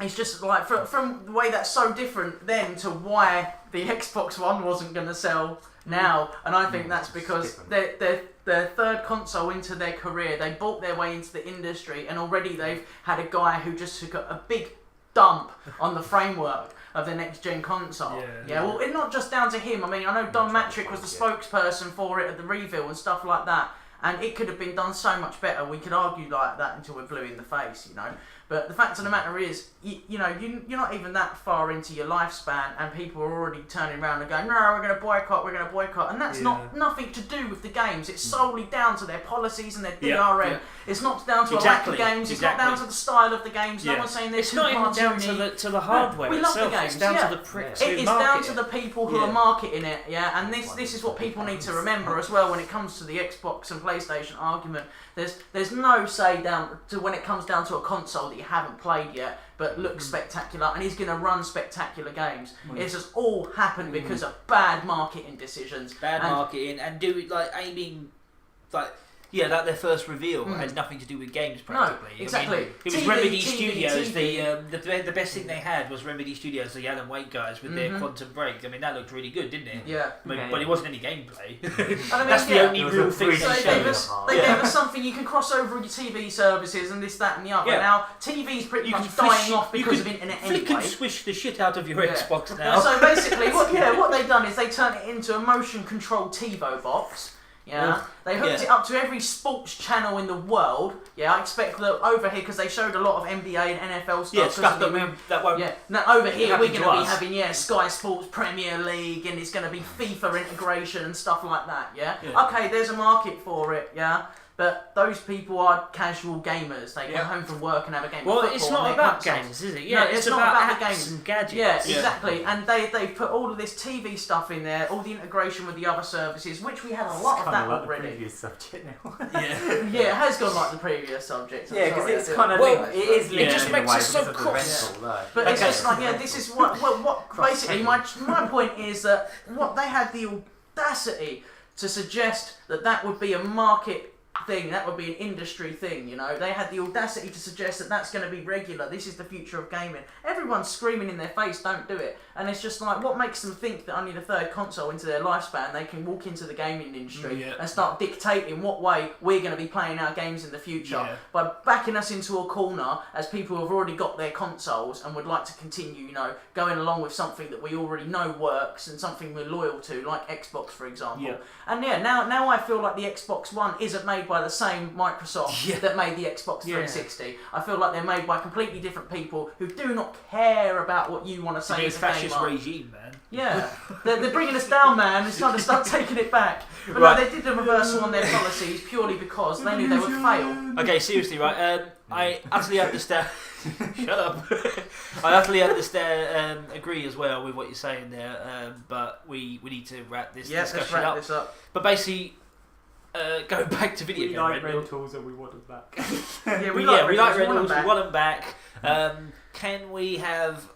it's just like from the way that's so different then to why the Xbox One wasn't going to sell now, and I think that's because different. they're their third console into their career. They bought their way into the industry, and already they've had a guy who just took a big dump on the framework of the next gen console. Yeah. Well, it's not just down to him. I mean, I know Don Matrick was the spokesperson for it at the reveal and stuff like that, and it could have been done so much better. We could argue like that until we're blue in the face, you know. But the fact of the matter is, you're not even that far into your lifespan, and people are already turning around and going, no, we're going to boycott, and that's not nothing to do with the games. It's solely down to their policies and their DRM. Yeah. It's not down to Exactly. a lack of games. It's not Exactly. down to the style of the games. No Yeah. one's saying they're It's too not even down cartoony. to the hardware we love the itself. games, It's down yeah. to the pricks It who is down market to it. the people who Yeah. are marketing it, yeah, and this is what people need to remember as well when it comes to the Xbox and PlayStation PlayStation argument. There's no say down to when it comes down to a console that you haven't played yet, but looks spectacular and is going to run spectacular games. It's just all happened because of bad marketing decisions. And do it like aiming like. Yeah, like their first reveal had nothing to do with games practically. No, exactly. I mean, it was Remedy Studios. The best thing they had was Remedy Studios, the Alan Wake guys with their Quantum Break. I mean, that looked really good, didn't it? Yeah. But it wasn't any gameplay. That's the only real thing they gave us something you can cross over on your TV services and this, that, and the other. Yeah. Now, TV's pretty much dying off because of internet anyway. You can swish the shit out of your Xbox now. So basically, what they've done is they turned it into a motion-controlled TiVo box. Yeah, they hooked it up to every sports channel in the world. Yeah, I expect that over here because they showed a lot of NBA and NFL stuff. Yeah, stuff that won't. Yeah, now over here we're going to be having Sky Sports Premier League and it's going to be FIFA integration and stuff like that. Yeah, okay, there's a market for it. Yeah. But those people are casual gamers. They come home from work and have a game of football. Well, it's not about games, is it? Yeah, no, it's not about the games and gadgets. Yeah, exactly. And they put all of this TV stuff in there, all the integration with the other services, which we had a lot of that like already. The previous subject now. Yeah, it has gone like the previous subject. Yeah, because it's kind of linked. It is linked. It just in makes a way it so because of the cross. rental, though. But it's just like, this is what basically my point is that what they had the audacity to suggest that would be a market thing, that would be an industry thing, you know. They had the audacity to suggest that that's going to be regular, this is the future of gaming. Everyone's screaming in their face, don't do it. And it's just like, what makes them think that only the third console into their lifespan they can walk into the gaming industry and start dictating what way we're going to be playing our games in the future by backing us into a corner as people who have already got their consoles and would like to continue, you know, going along with something that we already know works and something we're loyal to, like Xbox, for example. And now I feel like the Xbox One isn't made by the same Microsoft that made the Xbox 360. I feel like they're made by completely different people who do not care about what you want to say as a fascist gamer. regime, man. Yeah, they're bringing us down, man. It's time to start taking it back. But no, they did a reversal on their policies purely because they knew they would fail. Okay, seriously, right? I utterly understand. Shut up. I utterly understand, agree as well with what you're saying there. But we need to wrap this discussion let's wrap this up. But basically, going back to video we game like rentals and we want them back. we like rentals. We want them back. Can we have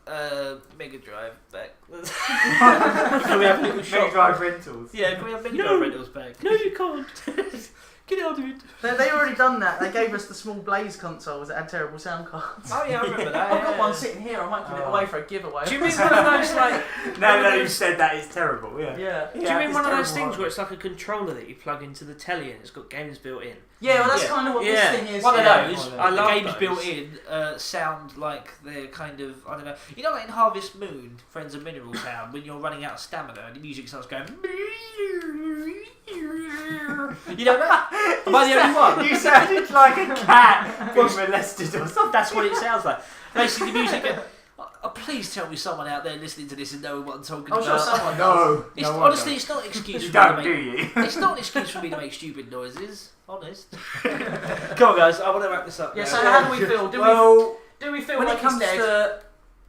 Mega Drive back? Can we have little Mega Drive rentals? Yeah, can we have Mega Drive rentals back? No, you can't. Get out of it. They already done that. They gave us the small Blaze consoles that had terrible sound cards. Oh yeah, I remember that. I've got one sitting here. I might give it away for a giveaway. Do you mean one of those like? No, you said that it's terrible. Yeah. Do you mean one of those things where it's like a controller that you plug into the telly and it's got games built in? Yeah, well, that's kind of what this thing is. One of those. I the love games those. built in sound like they're kind of, I don't know. You know, like in Harvest Moon, Friends of Mineral Town, when you're running out of stamina and the music starts going. You know that? Am I the only one? You sounded like a cat being molested or something. That's what it sounds like. Basically, the music. Please tell me someone out there listening to this and knowing what I'm talking about. Sure someone No. Honestly, it's not an excuse You for don't, me do to you? make. It's not an excuse for me to make stupid noises. Honest. Come on, guys. I want to wrap this up. Yeah. now. So how do we feel? Do we feel when like it comes it's dead? to,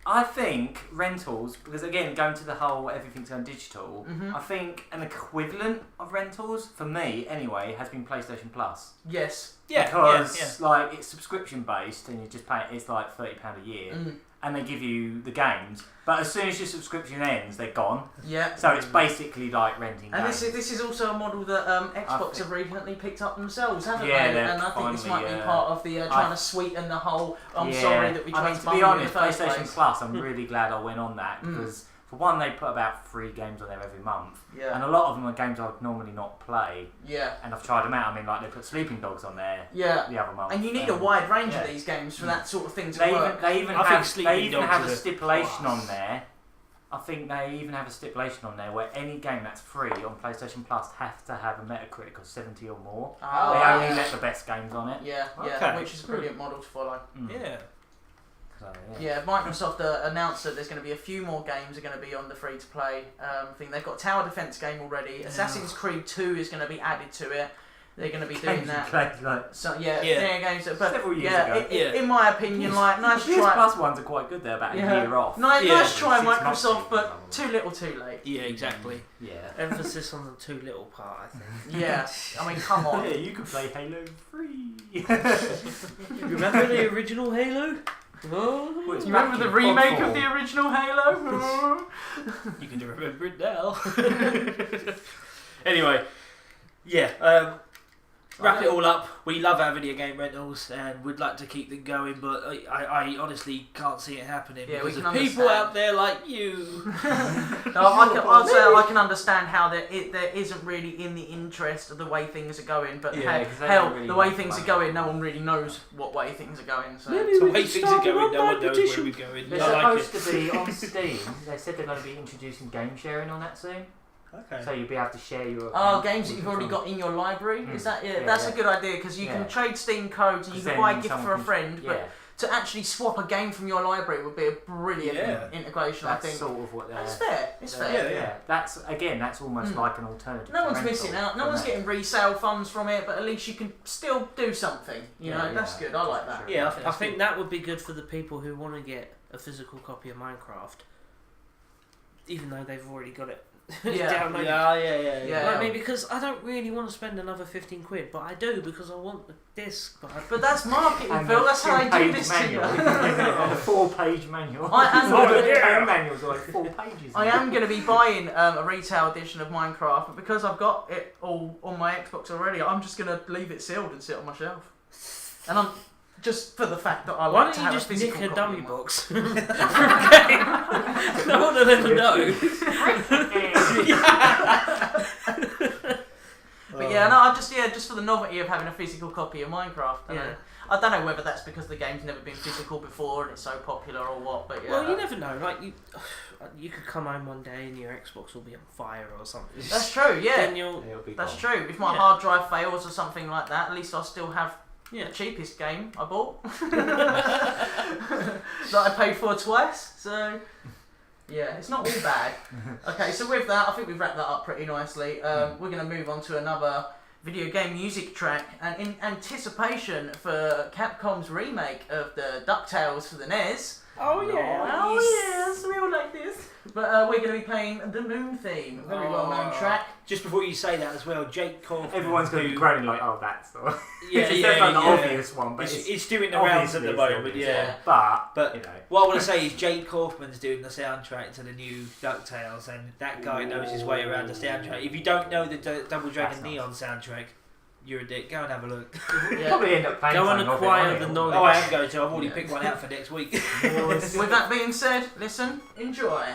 I think rentals, because again, going to the whole everything's going digital, I think an equivalent of rentals, for me anyway, has been PlayStation Plus. Yes. Because like it's subscription based and you just pay it's like £30 a year and they give you the games, but as soon as your subscription ends they're gone. Yeah. So it's basically like renting And games. this is also a model that Xbox have recently picked up themselves, haven't Yeah, they? And I think this might finally, be part of the trying to sweeten the whole sorry that we tried to to bump be you in honest, the first PlayStation place. Plus, I'm really glad I went on that because for one, they put about 3 games on there every month, Yeah. and a lot of them are games I would normally not play. Yeah. And I've tried them out. I mean, like they put Sleeping Dogs on there. Yeah. The other month. And you need a wide range of these games for that sort of thing to work. They even I think have Sleeping Dogs a is a stipulation class. on there. I think they even have a stipulation on there where any game that's free on PlayStation Plus has to have a Metacritic of 70 or more. Oh, They only yeah. let the best games on it. Yeah, Okay. which is a brilliant model to follow. Yeah. So, Yeah, Microsoft announced that there's going to be a few more games are going to be on the free-to-play thing. They've got a Tower Defense game already. Assassin's Creed 2 is going to be added to it. they're going to be doing Games that. you played, like, So Yeah. games. But several years yeah, ago. in my opinion, like nice PS try. Plus ones are quite good. They're about a year off. Nice try, 6 months Microsoft, even, but too little, too late. Yeah, exactly. Yeah. Emphasis on the too little part, I think. Yeah, I mean, come on. Yeah, you can play Halo 3. Remember the original Halo? Oh. Well, it's You remember back the in remake pod of the form. original Halo? You can remember it now. Anyway, yeah. Wrap it all up. We love our video game rentals and we'd like to keep them going, but I honestly can't see it happening Yeah, we because can of people understand. out there like you. I'd say I can understand how there isn't really in the interest of the way things are going, but Yeah, hey, 'cause they hell, don't really the way make things are money. going, no one really knows what way things are going. So Maybe The we way can things are start going, one no one bad knows where petition. we're going. They're I like supposed it. to be on Steam. They said they're going to be introducing game sharing on that soon. Okay. So you'll be able to share your games that you've already got in your library, is that? Yeah, Yeah, that's yeah. a good idea because you Yeah. can trade Steam codes and you can Then buy a gift someone for a can- friend, Yeah, but to actually swap a game from your library would be a brilliant Yeah. integration. that's I think sort of what they're. that's fair. It's fair. Yeah, Yeah, that's almost Mm. like an alternative. No to one's rental, missing out. No isn't one's it? getting resale funds from it, but at least you can still do something. You Yeah, know, yeah. that's good. I like that. Sure. Yeah, I think that would be good for the people who want to get a physical copy of Minecraft, even though they've already got it Yeah. downloaded. Yeah. Yeah. Like me, because I don't really want to spend another 15 quid, but I do because I want the disc. But that's marketing, And Phil. the That's how they do 2-page this to you. manual. And a 4-page manual. I am All gonna- the game manuals are like 4 pages. I am going to be buying a retail edition of Minecraft, but because I've got it all on my Xbox already, I'm just going to leave it sealed and sit on my shelf. And I'm just for the fact that I Why like to don't you have just a physical nick a copy dummy of mine. box? No one will ever know. But yeah, no, just for the novelty of having a physical copy of Minecraft. Yeah. I don't know whether that's because the game's never been physical before and it's so popular or what, but yeah. Well, you never know. Like you could come home one day and your Xbox will be on fire or something. That's true, yeah. Then you'll. It'll be That's gone. true. If my Yeah. hard drive fails or something like that, at least I'll still have Yeah. the cheapest game I bought. That I paid for twice, so yeah, it's not all bad. Okay, so with that, I think we've wrapped that up pretty nicely. We're going to move on to another video game music track, and in anticipation for Capcom's remake of the DuckTales for the NES. Oh yeah. Oh yes, we all like this. But we're going to be playing the Moon theme, a very well-known track. Just before you say that as well, Jake Kaufman. Everyone's going to be groaning like, oh, that's the Yeah, it's yeah, like the yeah. obvious one, but It's doing the rounds at the obviously moment, it's yeah. obvious. But, But you know. what I want to say is Jake Kaufman's doing the soundtrack to the new DuckTales, and that guy knows his way around the soundtrack. If you don't know the Double Dragon That's nice. Neon soundtrack, you're a dick. Go and have a look. Yeah. Probably end up playing Go and something of it, acquire won't the it? knowledge. Oh, I am going to. I've already Yeah. picked one out for next week. With that being said, listen, enjoy.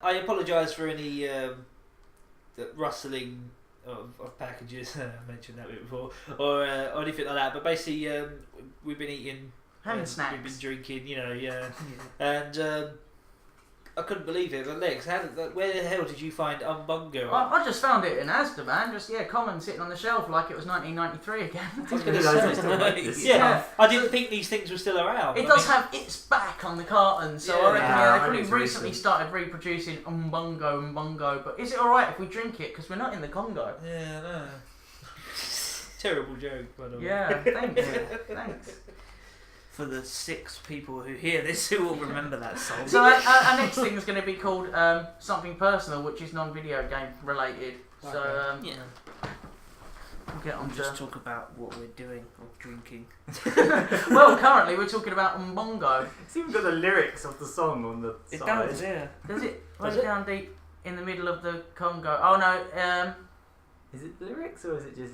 I apologise for any the rustling of packages. I mentioned that bit before, or anything like that. But basically, we've been eating, Having we've snacks. been drinking, you know, yeah. And I couldn't believe it. But Lex, where the hell did you find Umbungo? I just found it in Asda, man. Just common, sitting on the shelf like it was 1993 again. I was gonna say, yeah, I didn't think these things were still around. It does have its back on the carton, so I reckon they probably it's recently recent. started reproducing Umbungo. But is it alright if we drink it? Because we're not in the Congo. Yeah, no. Terrible joke, by the way. Yeah, thanks. For the 6 people who hear this who will remember that song. So our next thing is going to be called something personal, which is non-video game related. So yeah. we'll get on We'll just to... talk about what we're doing or drinking. Well, currently we're talking about Umbongo. It's even got the lyrics of the song on the It side. does, yeah. Does it? Does Way it? down deep in the middle of the Congo. Oh no. Is it lyrics or is it just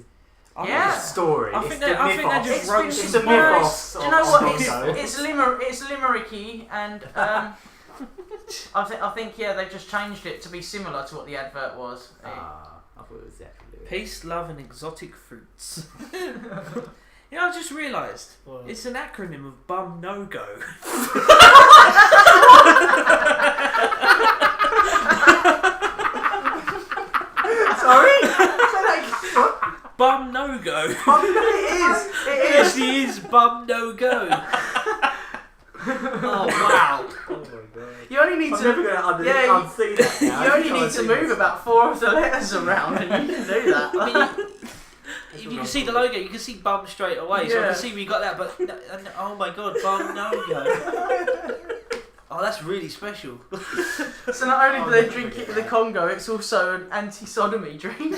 Yeah. a story? I It's think the they- I think they mythos. just It's wrote been It's some the well, mythos Do you know of what? Congo. It's limericky, and I think they just changed it to be similar to what the advert was. Ah, I thought it was the actual lyrics. Peace, love, and exotic fruits. You know, I just realised What? it's an acronym of Bum No Go. Sorry? Bum No Go. It Yes, he is Bum No Go. Oh wow! Oh my god. You only need I'm to. never going to Yeah, you- unsee that now. You only Can't need to see move this. about 4 of the letters around, and you can do that. I mean, you can see the logo. You can see Bum straight away. So I Yeah. can see we got that. But oh my god, Bum No Go. Oh, that's really special. So not only do they drink it in the Congo, it's also an anti-sodomy drink.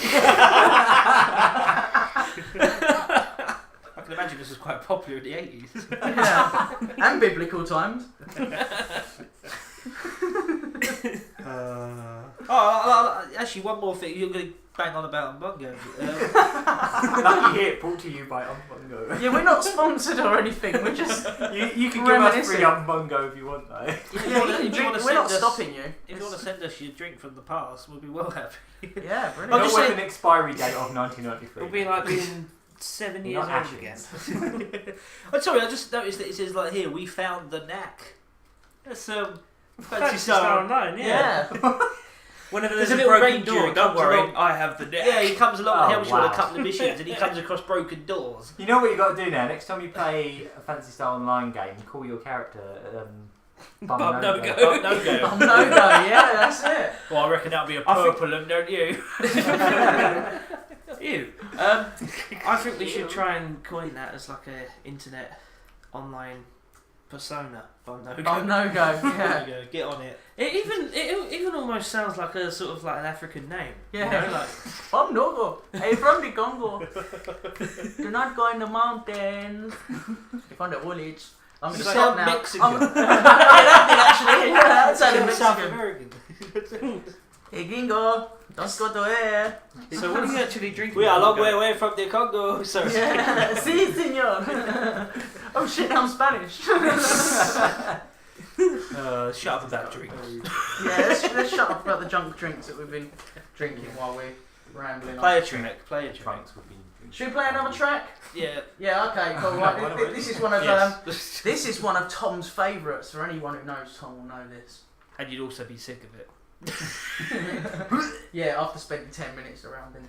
I can imagine this was quite popular in the 80s. Yeah, and biblical times. Actually, one more thing. You're going to bang on about Umbungo. Lucky hit brought to you by Umbungo. Yeah, we're not sponsored or anything. We're just You can give us free Reminiscing. Umbungo if you want though. if you yeah, wanna- you can if you drink. wanna We're not send us- stopping you. If you want to send us your drink from the past, we'll be well happy. Yeah, I'm brilliant. Not just with saying- an expiry date of 1993. It'll be like being 7 You're years not old again. Ashens. I'm sorry, I just noticed that it says like here, we found the knack. That's fancy Fancy Star Star. Online, yeah. Yeah. Whenever There's there's, a a little broken ranger door, who don't comes worry, along. I have the deck. Yeah, he comes along and Oh, helps you on a wow. couple of missions, and he comes across broken doors. You know what you got to do now? Next time you play a Fancy Star Online game, call your character Bum Bum No No Go. Go. No go. Oh, no go. Yeah, that's it. Well, I reckon that'll be a I think- purple one, don't you? Ew. I think we should try and coin that as like a internet online persona. Bum No Go. Oh, no go. There Yeah. you go. Get on it. It even almost sounds like a sort of like an African name. Yeah. You know, like I'm no go. Hey, from the Congo. Do not go in the mountains. From the village. I'm You gonna sound stop now. Mexican. Actually, yeah, that sounded South Mexican. American. Hey, gringo. Don't go to there. so. What are you actually drinking? We are a long Go. way away from the Congo. Sorry. Yeah. Si, senor. Oh shit, I'm Spanish. Shut up about drinks. Yeah, let's shut up about the junk drinks that we've been drinking while we're rambling Play on. a track. Play a track. Trunks would be. Should we play another track? Yeah. Yeah, okay, cool. Right. This is one of Yes. this is one of Tom's favourites. For anyone who knows Tom will know this. And you'd also be sick of it. Yeah, after spending 10 minutes around him.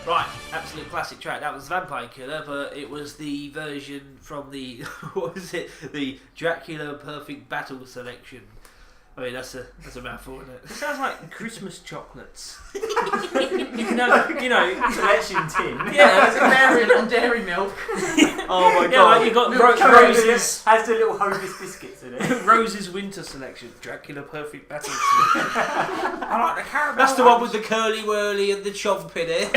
Right, absolute classic track. That was Vampire Killer, but it was the version from the what was it? The Dracula Perfect Battle Selection. I mean, that's a mouthful, isn't it? It sounds like Christmas chocolates. Selection tin. Yeah, it's a variant on dairy milk. Oh my Yeah, god! like you got Roses has the little Hovis biscuits in it. Rose's Winter Selection, Dracula Perfect Battle Selection. I like the caramel. That's the one with the curly whirly and the chomp in it.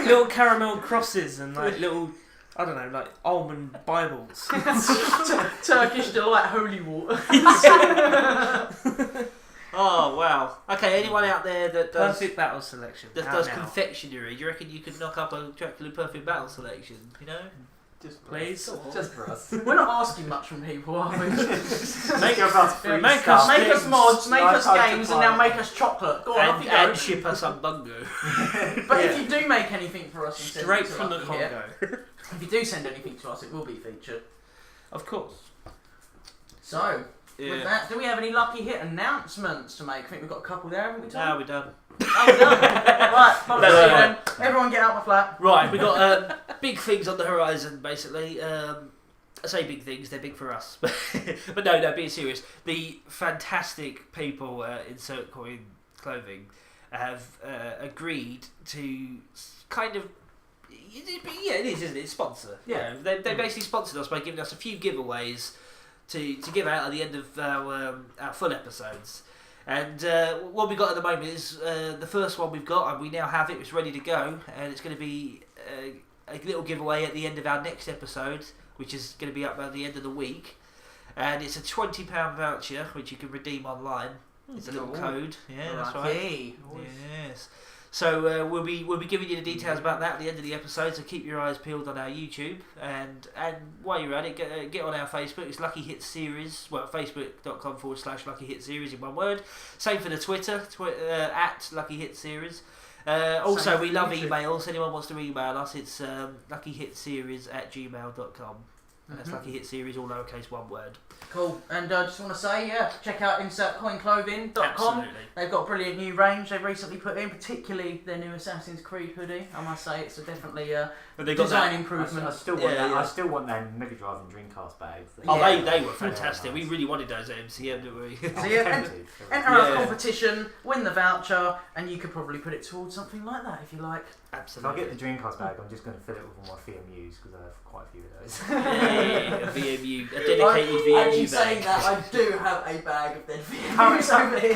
little caramel crosses and like little, I don't know, like almond Bibles. Turkish delight holy water. Oh wow! Okay, anyone out there that does Perfect Battle Selection. that Out does now. confectionery? Do you reckon you could knock up a Dracula Perfect Battle Selection? You know, Just Please. Just for us. We're not asking much from people, are we? Make us free make stuff. Make us mods, make us Lifetime games, and supply. now make us chocolate. Go on, off you and go. ship us some bungo. But if you do make anything for us and send Straight it to from the Lucky Hit, Congo. if you do send anything to us, it will be featured. Of course. So, with that, do we have any Lucky Hit announcements to make? I think we've got a couple there, haven't we, Tom? Now we're done. Oh, we're done. Right, follow No, us no, then. Everyone get out the flat. Right, we got big things on the horizon, basically. I say big things; they're big for us. But no, being serious, the fantastic people in Circoin Clothing have agreed to kind of. Yeah, it is, isn't it? Sponsor. Yeah. You know, they basically sponsored us by giving us a few giveaways to give out at the end of our full episodes. And what we got at the moment is the first one we've got, and we now have it. It's ready to go, and it's going to be a little giveaway at the end of our next episode, which is going to be up at the end of the week. And it's a £20 voucher, which you can redeem online. It's a little code. Yeah, that's right. Lucky. Yes. So we'll be giving you the details about that at the end of the episode. So keep your eyes peeled on our YouTube, and while you're at it, get on our Facebook. It's Lucky Hit Series. Well, facebook.com/Lucky Hit Series in one word. Same for the Twitter at Lucky Hit Series. Also, Same we for love YouTube. emails. Anyone wants to email us, it's luckyhitseries@gmail.com. That's Lucky Hit Series, all lowercase, one word. Cool. And I just want to say, check out insertcoinclothing.com. Absolutely. They've got a brilliant new range they've recently put in, particularly their new Assassin's Creed hoodie. I must say, it's definitely a But they got design that. improvement. I still want that. I still want them Mega Drive and Dreamcast bags. Oh, Yeah. they were fantastic. Nice. We really wanted those at MCM, didn't we? So yeah, Tempted. Enter Yeah. our competition, win the voucher, and you could probably put it towards something like that if you like. If I Absolutely. get the Dreamcast bag, I'm just going to fill it with all my VMUs because I have quite a few of those. Yay, a VMU, a dedicated VMU bag. I do have a bag of dead VMUs over here.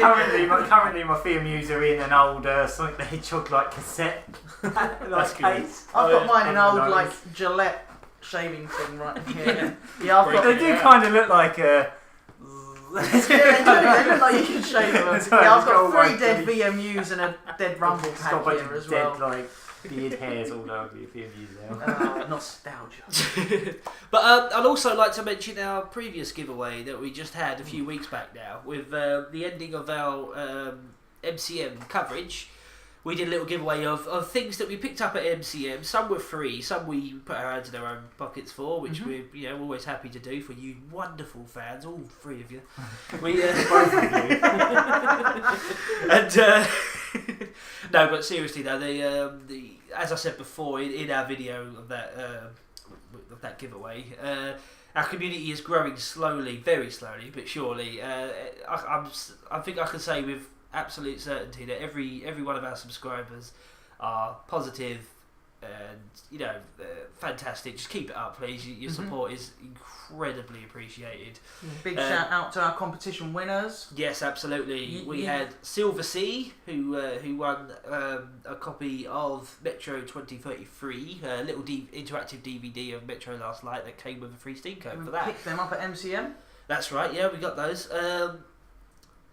Currently, my VMUs are in an old Sonic the Hedgehog like cassette That's good. case. I've got mine in Oh, old nice. like Gillette shaving thing right here. Yeah, I've got. They do kind of look like a. Yeah, they look like you can shave them. That's Yeah, right, I've it's got got 3 one dead pretty- VMUs and a dead Rumble It's got a pack bunch here of as dead well. like beard hairs all over your VMUs now. Nostalgia. But I'd also like to mention our previous giveaway that we just had a few weeks back now. With the ending of our MCM coverage, we did a little giveaway of things that we picked up at MCM. Some were free, some we put our hands in our own pockets for, which we're always happy to do for you wonderful fans, all 3 of you. We and no, but seriously though, the as I said before in our video of that giveaway, our community is growing slowly, very slowly, but surely. I think I can say with absolute certainty that every one of our subscribers are positive and fantastic. Just keep it up, please. Your support is incredibly appreciated. Big shout out to our competition winners. Yes, absolutely. We had Silver Sea, who won a copy of Metro 2033, a little interactive DVD of Metro Last Light that came with a free Steam code for that. Picked them up at MCM. That's right. Yeah, we got those.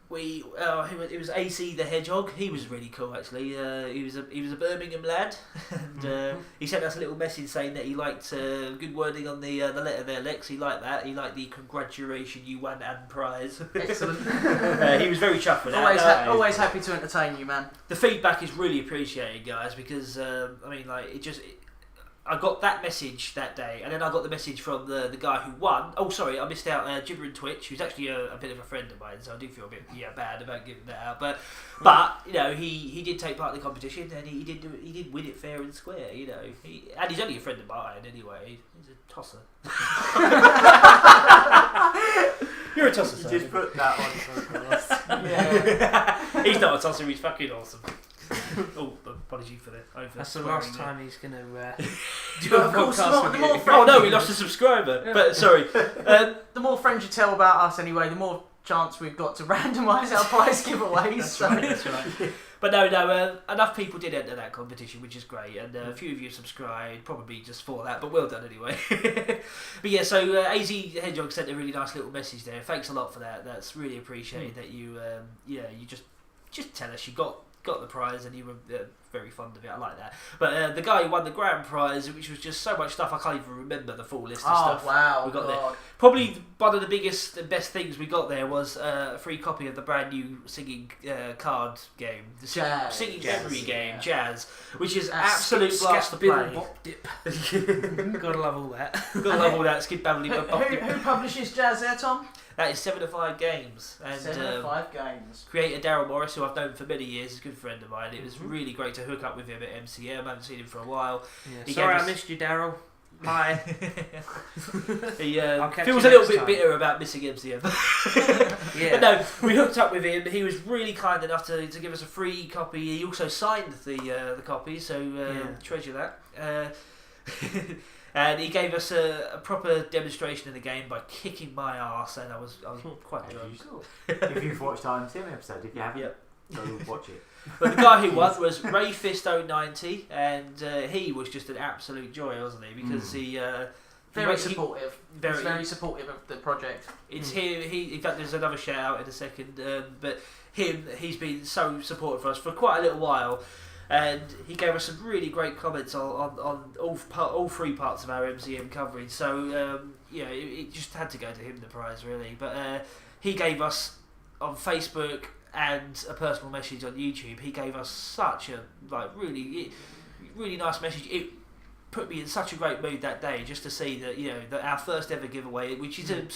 It was AC the Hedgehog. He was really cool actually. He was a Birmingham lad, and he sent us a little message saying that he liked good wording on the letter there, Lex. He liked that. He liked the congratulation you won and prize. Excellent. He was very chuffed with that. Always happy to entertain you, man. The feedback is really appreciated, guys, because I got that message that day, and then I got the message from the guy who won. Oh, sorry, I missed out Gibber and Twitch, who's actually a bit of a friend of mine, so I do feel a bit bad about giving that out. But you know, he did take part in the competition, and he did win it fair and square. You know, and he's only a friend of mine anyway. He's a tosser. You're a tosser. You just put that on podcast. Yeah. He's not a tosser. He's fucking awesome. Oh, apology for the over. That's the last time he's going to do But a of course, podcast the with more you. friends Oh no, we lost a subscriber. Yeah. But sorry. the more friends you tell about us anyway, the more chance we've got to randomise our prize giveaways. That's right. But no, enough people did enter that competition, which is great, and a few of you subscribed, probably just for that, but well done anyway. But yeah, so AZ Hedgehog sent a really nice little message there. Thanks a lot for that. That's really appreciated that you, you just tell us you got the prize and you were very fond of it. I like that. But the guy who won the grand prize, which was just so much stuff, I can't even remember the full list of stuff wow, we got God. there. Probably one of the biggest and best things we got there was a free copy of the brand new singing card game, the Jazz. singing Jazz, memory game, yeah. Jazz, which is That's absolute blast to play. Bop dip. Gotta love all that. Gotta love all that skid babbly Who, bop dip. who publishes Jazz there, Tom? That is 7 of 5 games, and 7 of 5 games. creator Daryl Morris, who I've known for many years, is a good friend of mine. It was really great to hook up with him at MCM. I haven't seen him for a while. Yeah. He Sorry gave I us- missed you, Daryl. Hi. He I'll catch feels you a little next bit time. bitter about missing MCM. Yeah. But no, we hooked up with him. He was really kind enough to give us a free copy. He also signed the copy, so treasure that. And he gave us a proper demonstration of the game by kicking my arse, and I was quite drunk. If you've watched our MCM episode, if you haven't, Yep. go watch it. But the guy who won was Ray Fist090, and he was just an absolute joy, wasn't he? Because he Very supportive. very- He's very supportive of the project. It's him. In fact, there's another shout out in a second. But he's been so supportive for us for quite a little while, and he gave us some really great comments on all 3 parts of our MCM coverage. So it just had to go to him, the prize, really. But he gave us on Facebook and a personal message on YouTube. He gave us such a really nice message. It put me in such a great mood that day just to see that that our first ever giveaway, which is a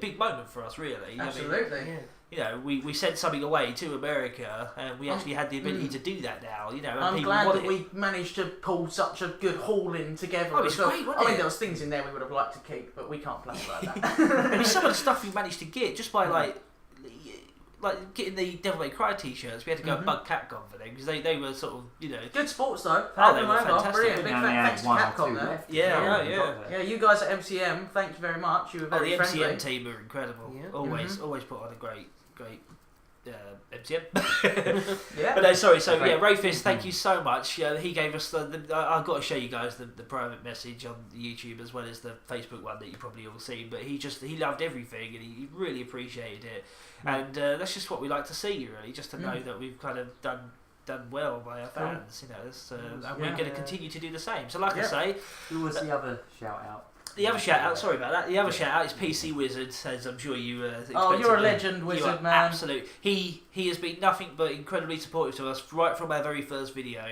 big moment for us, really. Absolutely. Yeah. We sent something away to America, and we actually had the ability to do that now. And I'm people glad wanted that we managed to pull such a good haul in together. Oh, it's as well. great, wasn't I mean, it? there was things in there we would have liked to keep, but we can't play like that. I mean, some of the stuff we managed to get just by like getting the Devil May Cry t-shirts. We had to go and bug Capcom for them because they were sort of Good sports though. Oh, they were Hand them over. fantastic. Brilliant. Big And they had thanks to 1 or Capcom 2 there. left. Yeah. Yeah, you guys at MCM, thank you very much. You were Oh, very the friendly. MCM team are incredible. Yeah. Always put on a great MCM. Yeah. But no, sorry. So Great. yeah, Rayfist, thank you so much. He gave us I've got to show you guys the private message on YouTube as well as the Facebook one that you probably all seen. But he loved everything and he really appreciated it. And that's just what we like to see, really, just to know that we've kind of done well by our fans. And we're going to continue to do the same. So like I say, Who was the other shout out? the other shout out, sorry about that. The other shout out is PC Wizard, as I'm sure you expected. Oh, you're a him. legend, You Wizard are man. Absolute. He has been nothing but incredibly supportive to us right from our very first video,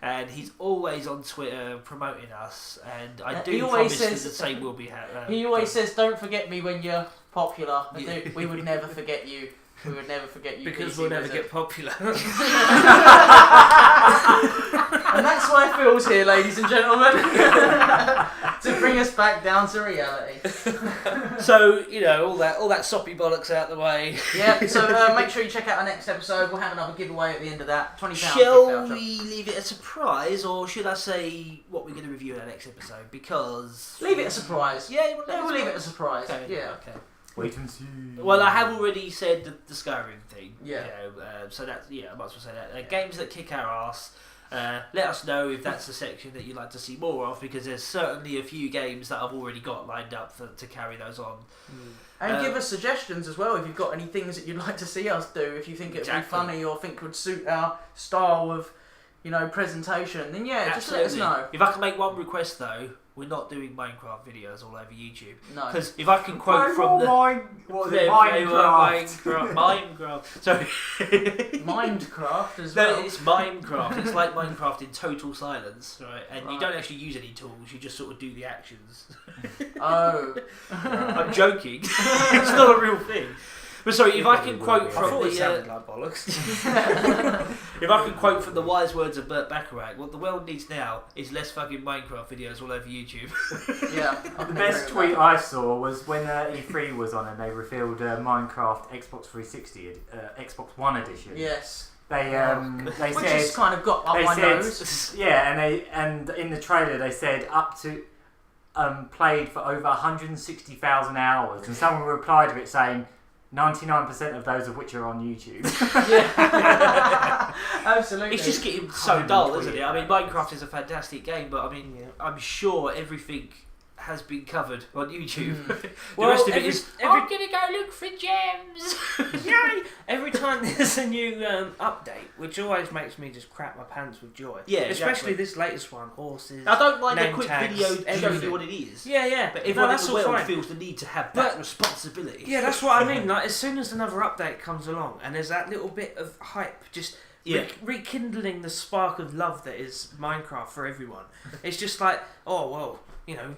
and he's always on Twitter promoting us. And I He do always promise that says- the same will be happening. He always says, "Don't forget me when you're popular." Yeah. We would never forget you. We would never forget you. Because PC we'll never Wizard. get popular. And that's why Phil's here, ladies and gentlemen, to bring us back down to reality. So all that soppy bollocks out the way. Yeah. So make sure you check out our next episode. We'll have another giveaway at the end of that. £20. Shall gift voucher. we leave it a surprise, or should I say what we're going to review in our next episode? Because Leave it a surprise. Yeah, We'll leave it a surprise. Okay. Yeah. Okay. Wait and see. Well, I have already said the Skyrim thing. Yeah. So that's I might as well say that. Games that kick our ass. Let us know if that's a section that you'd like to see more of, because there's certainly a few games that I've already got lined up to carry those on. And give us suggestions as well if you've got any things that you'd like to see us do. If you think it'd Exactly. be funny or think would suit our style of, presentation, then just let us Absolutely. know. If I can make one request though, we're not doing Minecraft videos all over YouTube. No. Because if I can quote from the Minecraft. Sorry. Minecraft as well. No, it's Minecraft. It's like Minecraft in total silence, right? And you don't actually use any tools. You just sort of do the actions. Oh. I'm joking. It's not a real thing. But sorry, if I can quote from thought it the sounded like bollocks. if I can quote from the wise words of Burt Bacharach, what the world needs now is less fucking Minecraft videos all over YouTube. Yeah. The best tweet I saw was when E3 was on and they revealed Minecraft Xbox 360, Xbox One edition. Yes. They Which said has kind of got up they my said nose. yeah, and in the trailer they said up to played for over 160,000 hours, and someone replied to it saying 99% of those of which are on YouTube. Yeah. Absolutely. It's just getting so dull, isn't it? I mean, Minecraft is a fantastic game, but I mean, I'm sure everything has been covered on YouTube. The rest of it is, I'm gonna go look for gems. Yay! Every time there's a new update, which always makes me just crap my pants with joy. Yeah, especially exactly. this latest one, horses. I don't mind a name quick tags, video showing everything. you what it is. Yeah, But everyone that's in the all world fine. feels the need to have But- that responsibility. Yeah, that's what I mean. Like, as soon as another update comes along, and there's that little bit of hype, just rekindling the spark of love that is Minecraft for everyone. It's just like, oh well, you know.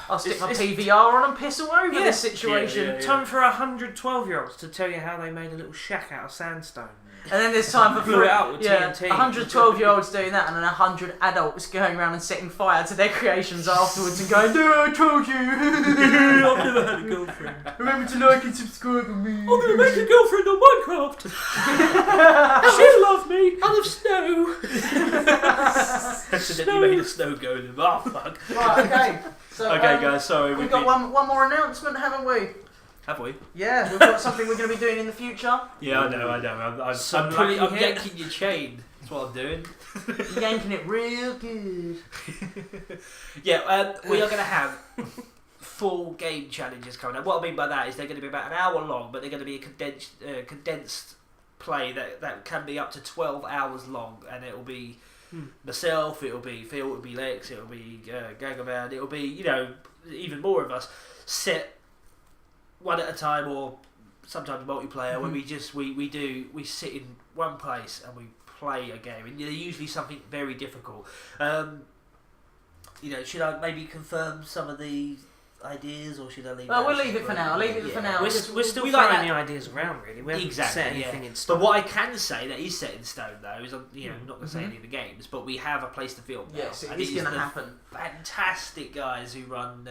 I'll stick my PVR on and piss all over this situation. Yeah. Time for 100 12-year-olds to tell you how they made a little shack out of sandstone. And then there's time for Blew it out with TNT. 100 12-year-olds doing that, and then 100 adults going around and setting fire to their creations afterwards and going, "No, I told you." I've never had a girlfriend. Remember to like and subscribe to me. I'm gonna make a girlfriend on Minecraft. She'll love me out of snow. Accidentally made a snow golem. Oh fuck. Right, okay. So, Okay, guys, sorry. We've got one more announcement, haven't we? Have we? Yeah, we've got something we're going to be doing in the future. Yeah, I know. I'm yanking your chain. That's what I'm doing. Yanking it real good. Yeah, we are going to have full game challenges coming up. What I mean by that is they're going to be about an hour long, but they're going to be a condensed play that can be up to 12 hours long, and it will be myself, it'll be Phil, it'll be Lex, it'll be Gagaman, it'll be, even more of us set one at a time, or sometimes multiplayer, where we sit in one place and we play a game, and they're usually something very difficult. Should I maybe confirm some of the ideas, or should I leave? Well, we'll leave it for now. For now. We're still we throwing like the ideas around, really. We haven't set anything in stone. But what I can say that is set in stone, though, is I'm not going to say any of the games, but we have a place to film now. Yes, it is going to happen. Fantastic guys who run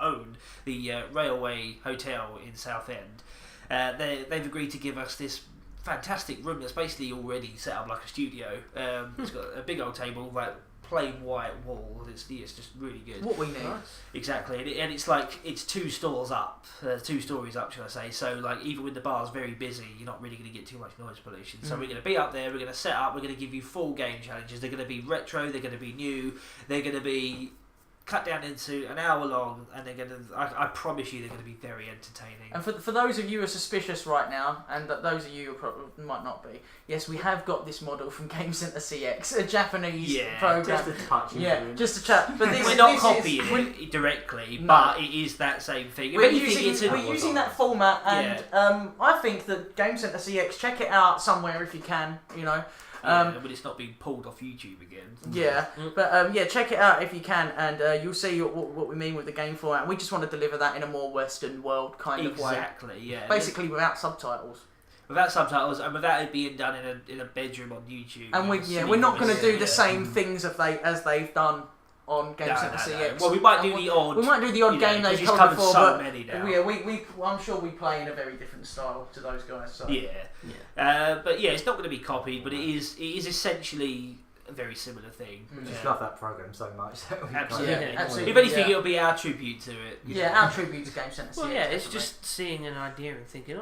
own the Railway Hotel in Southend. They've agreed to give us this fantastic room that's basically already set up like a studio. It's got a big old table, like plain white wall. It's just really good. What we need. Exactly, and it's like it's 2 stories up, shall I say? So like even when the bar's very busy, you're not really going to get too much noise pollution. So we're going to be up there. We're going to set up. We're going to give you full game challenges. They're going to be retro. They're going to be new. They're going to be cut down into an hour long, and they're going to. I promise you, they're going to be very entertaining. And for those of you who are suspicious right now, and that those of you who probably might not be, yes, we have got this model from Game Center CX, a Japanese program. Just a touch. Just a chat. But we're not copying it directly, but it is that same thing. We're using that format, and I think that Game Center CX, check it out somewhere if you can. But it's not being pulled off YouTube again. But check it out if you can, and you'll see what we mean with the game format. And we just want to deliver that in a more Western world kind of way. Exactly, yeah. Basically without subtitles. Without subtitles, and without it being done in a bedroom on YouTube. And we're not going to do the same things as they've done on Game Center CX. Well, we might do the odd. We might do the odd game they've covered before, so but many now. I'm sure we play in a very different style to those guys. So. But it's not going to be copied, but it is essentially a very similar thing. We just love that program so much. Absolutely. Absolutely. If anything, it'll be our tribute to it. Yeah, our tribute to Game Center CX. Well, it's just seeing an idea and thinking,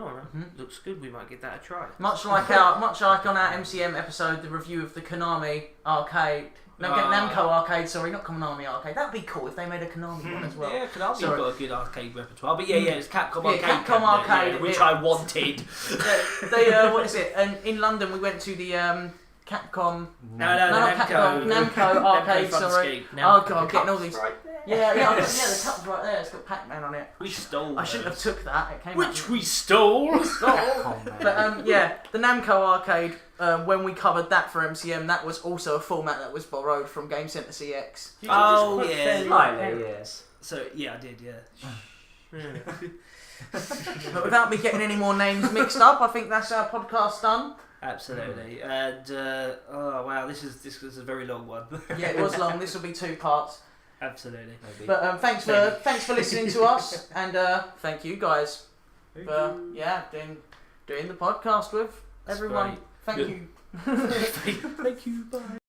looks good. We might give that a try. Much like on our MCM episode, the review of the Konami arcade. Namco arcade, sorry, not Konami arcade. That'd be cool if they made a Konami one as well. Yeah, Konami's got a good arcade repertoire. But it's Capcom arcade. Capcom arcade, which I wanted. What is it? And in London, we went to the Capcom. No, not Capcom. Namco arcade. Fun Sorry. Escape. Oh god, getting all these. Right. Yeah, the cup's right there. It's got Pac-Man on it. We stole. I shouldn't have took that. It came Which out. we stole. But yeah, the Namco arcade. When we covered that for MCM, that was also a format that was borrowed from Game Center CX. Oh yeah. Slightly, yes. So yeah, I did. Yeah. But without me getting any more names mixed up, I think that's our podcast done. Absolutely. And oh wow, this was a very long one. Yeah, it was long. This will be 2 parts. Absolutely. Maybe. But thanks for listening to us, and thank you guys for doing the podcast with everyone. great. Thank you. Thank you. Bye.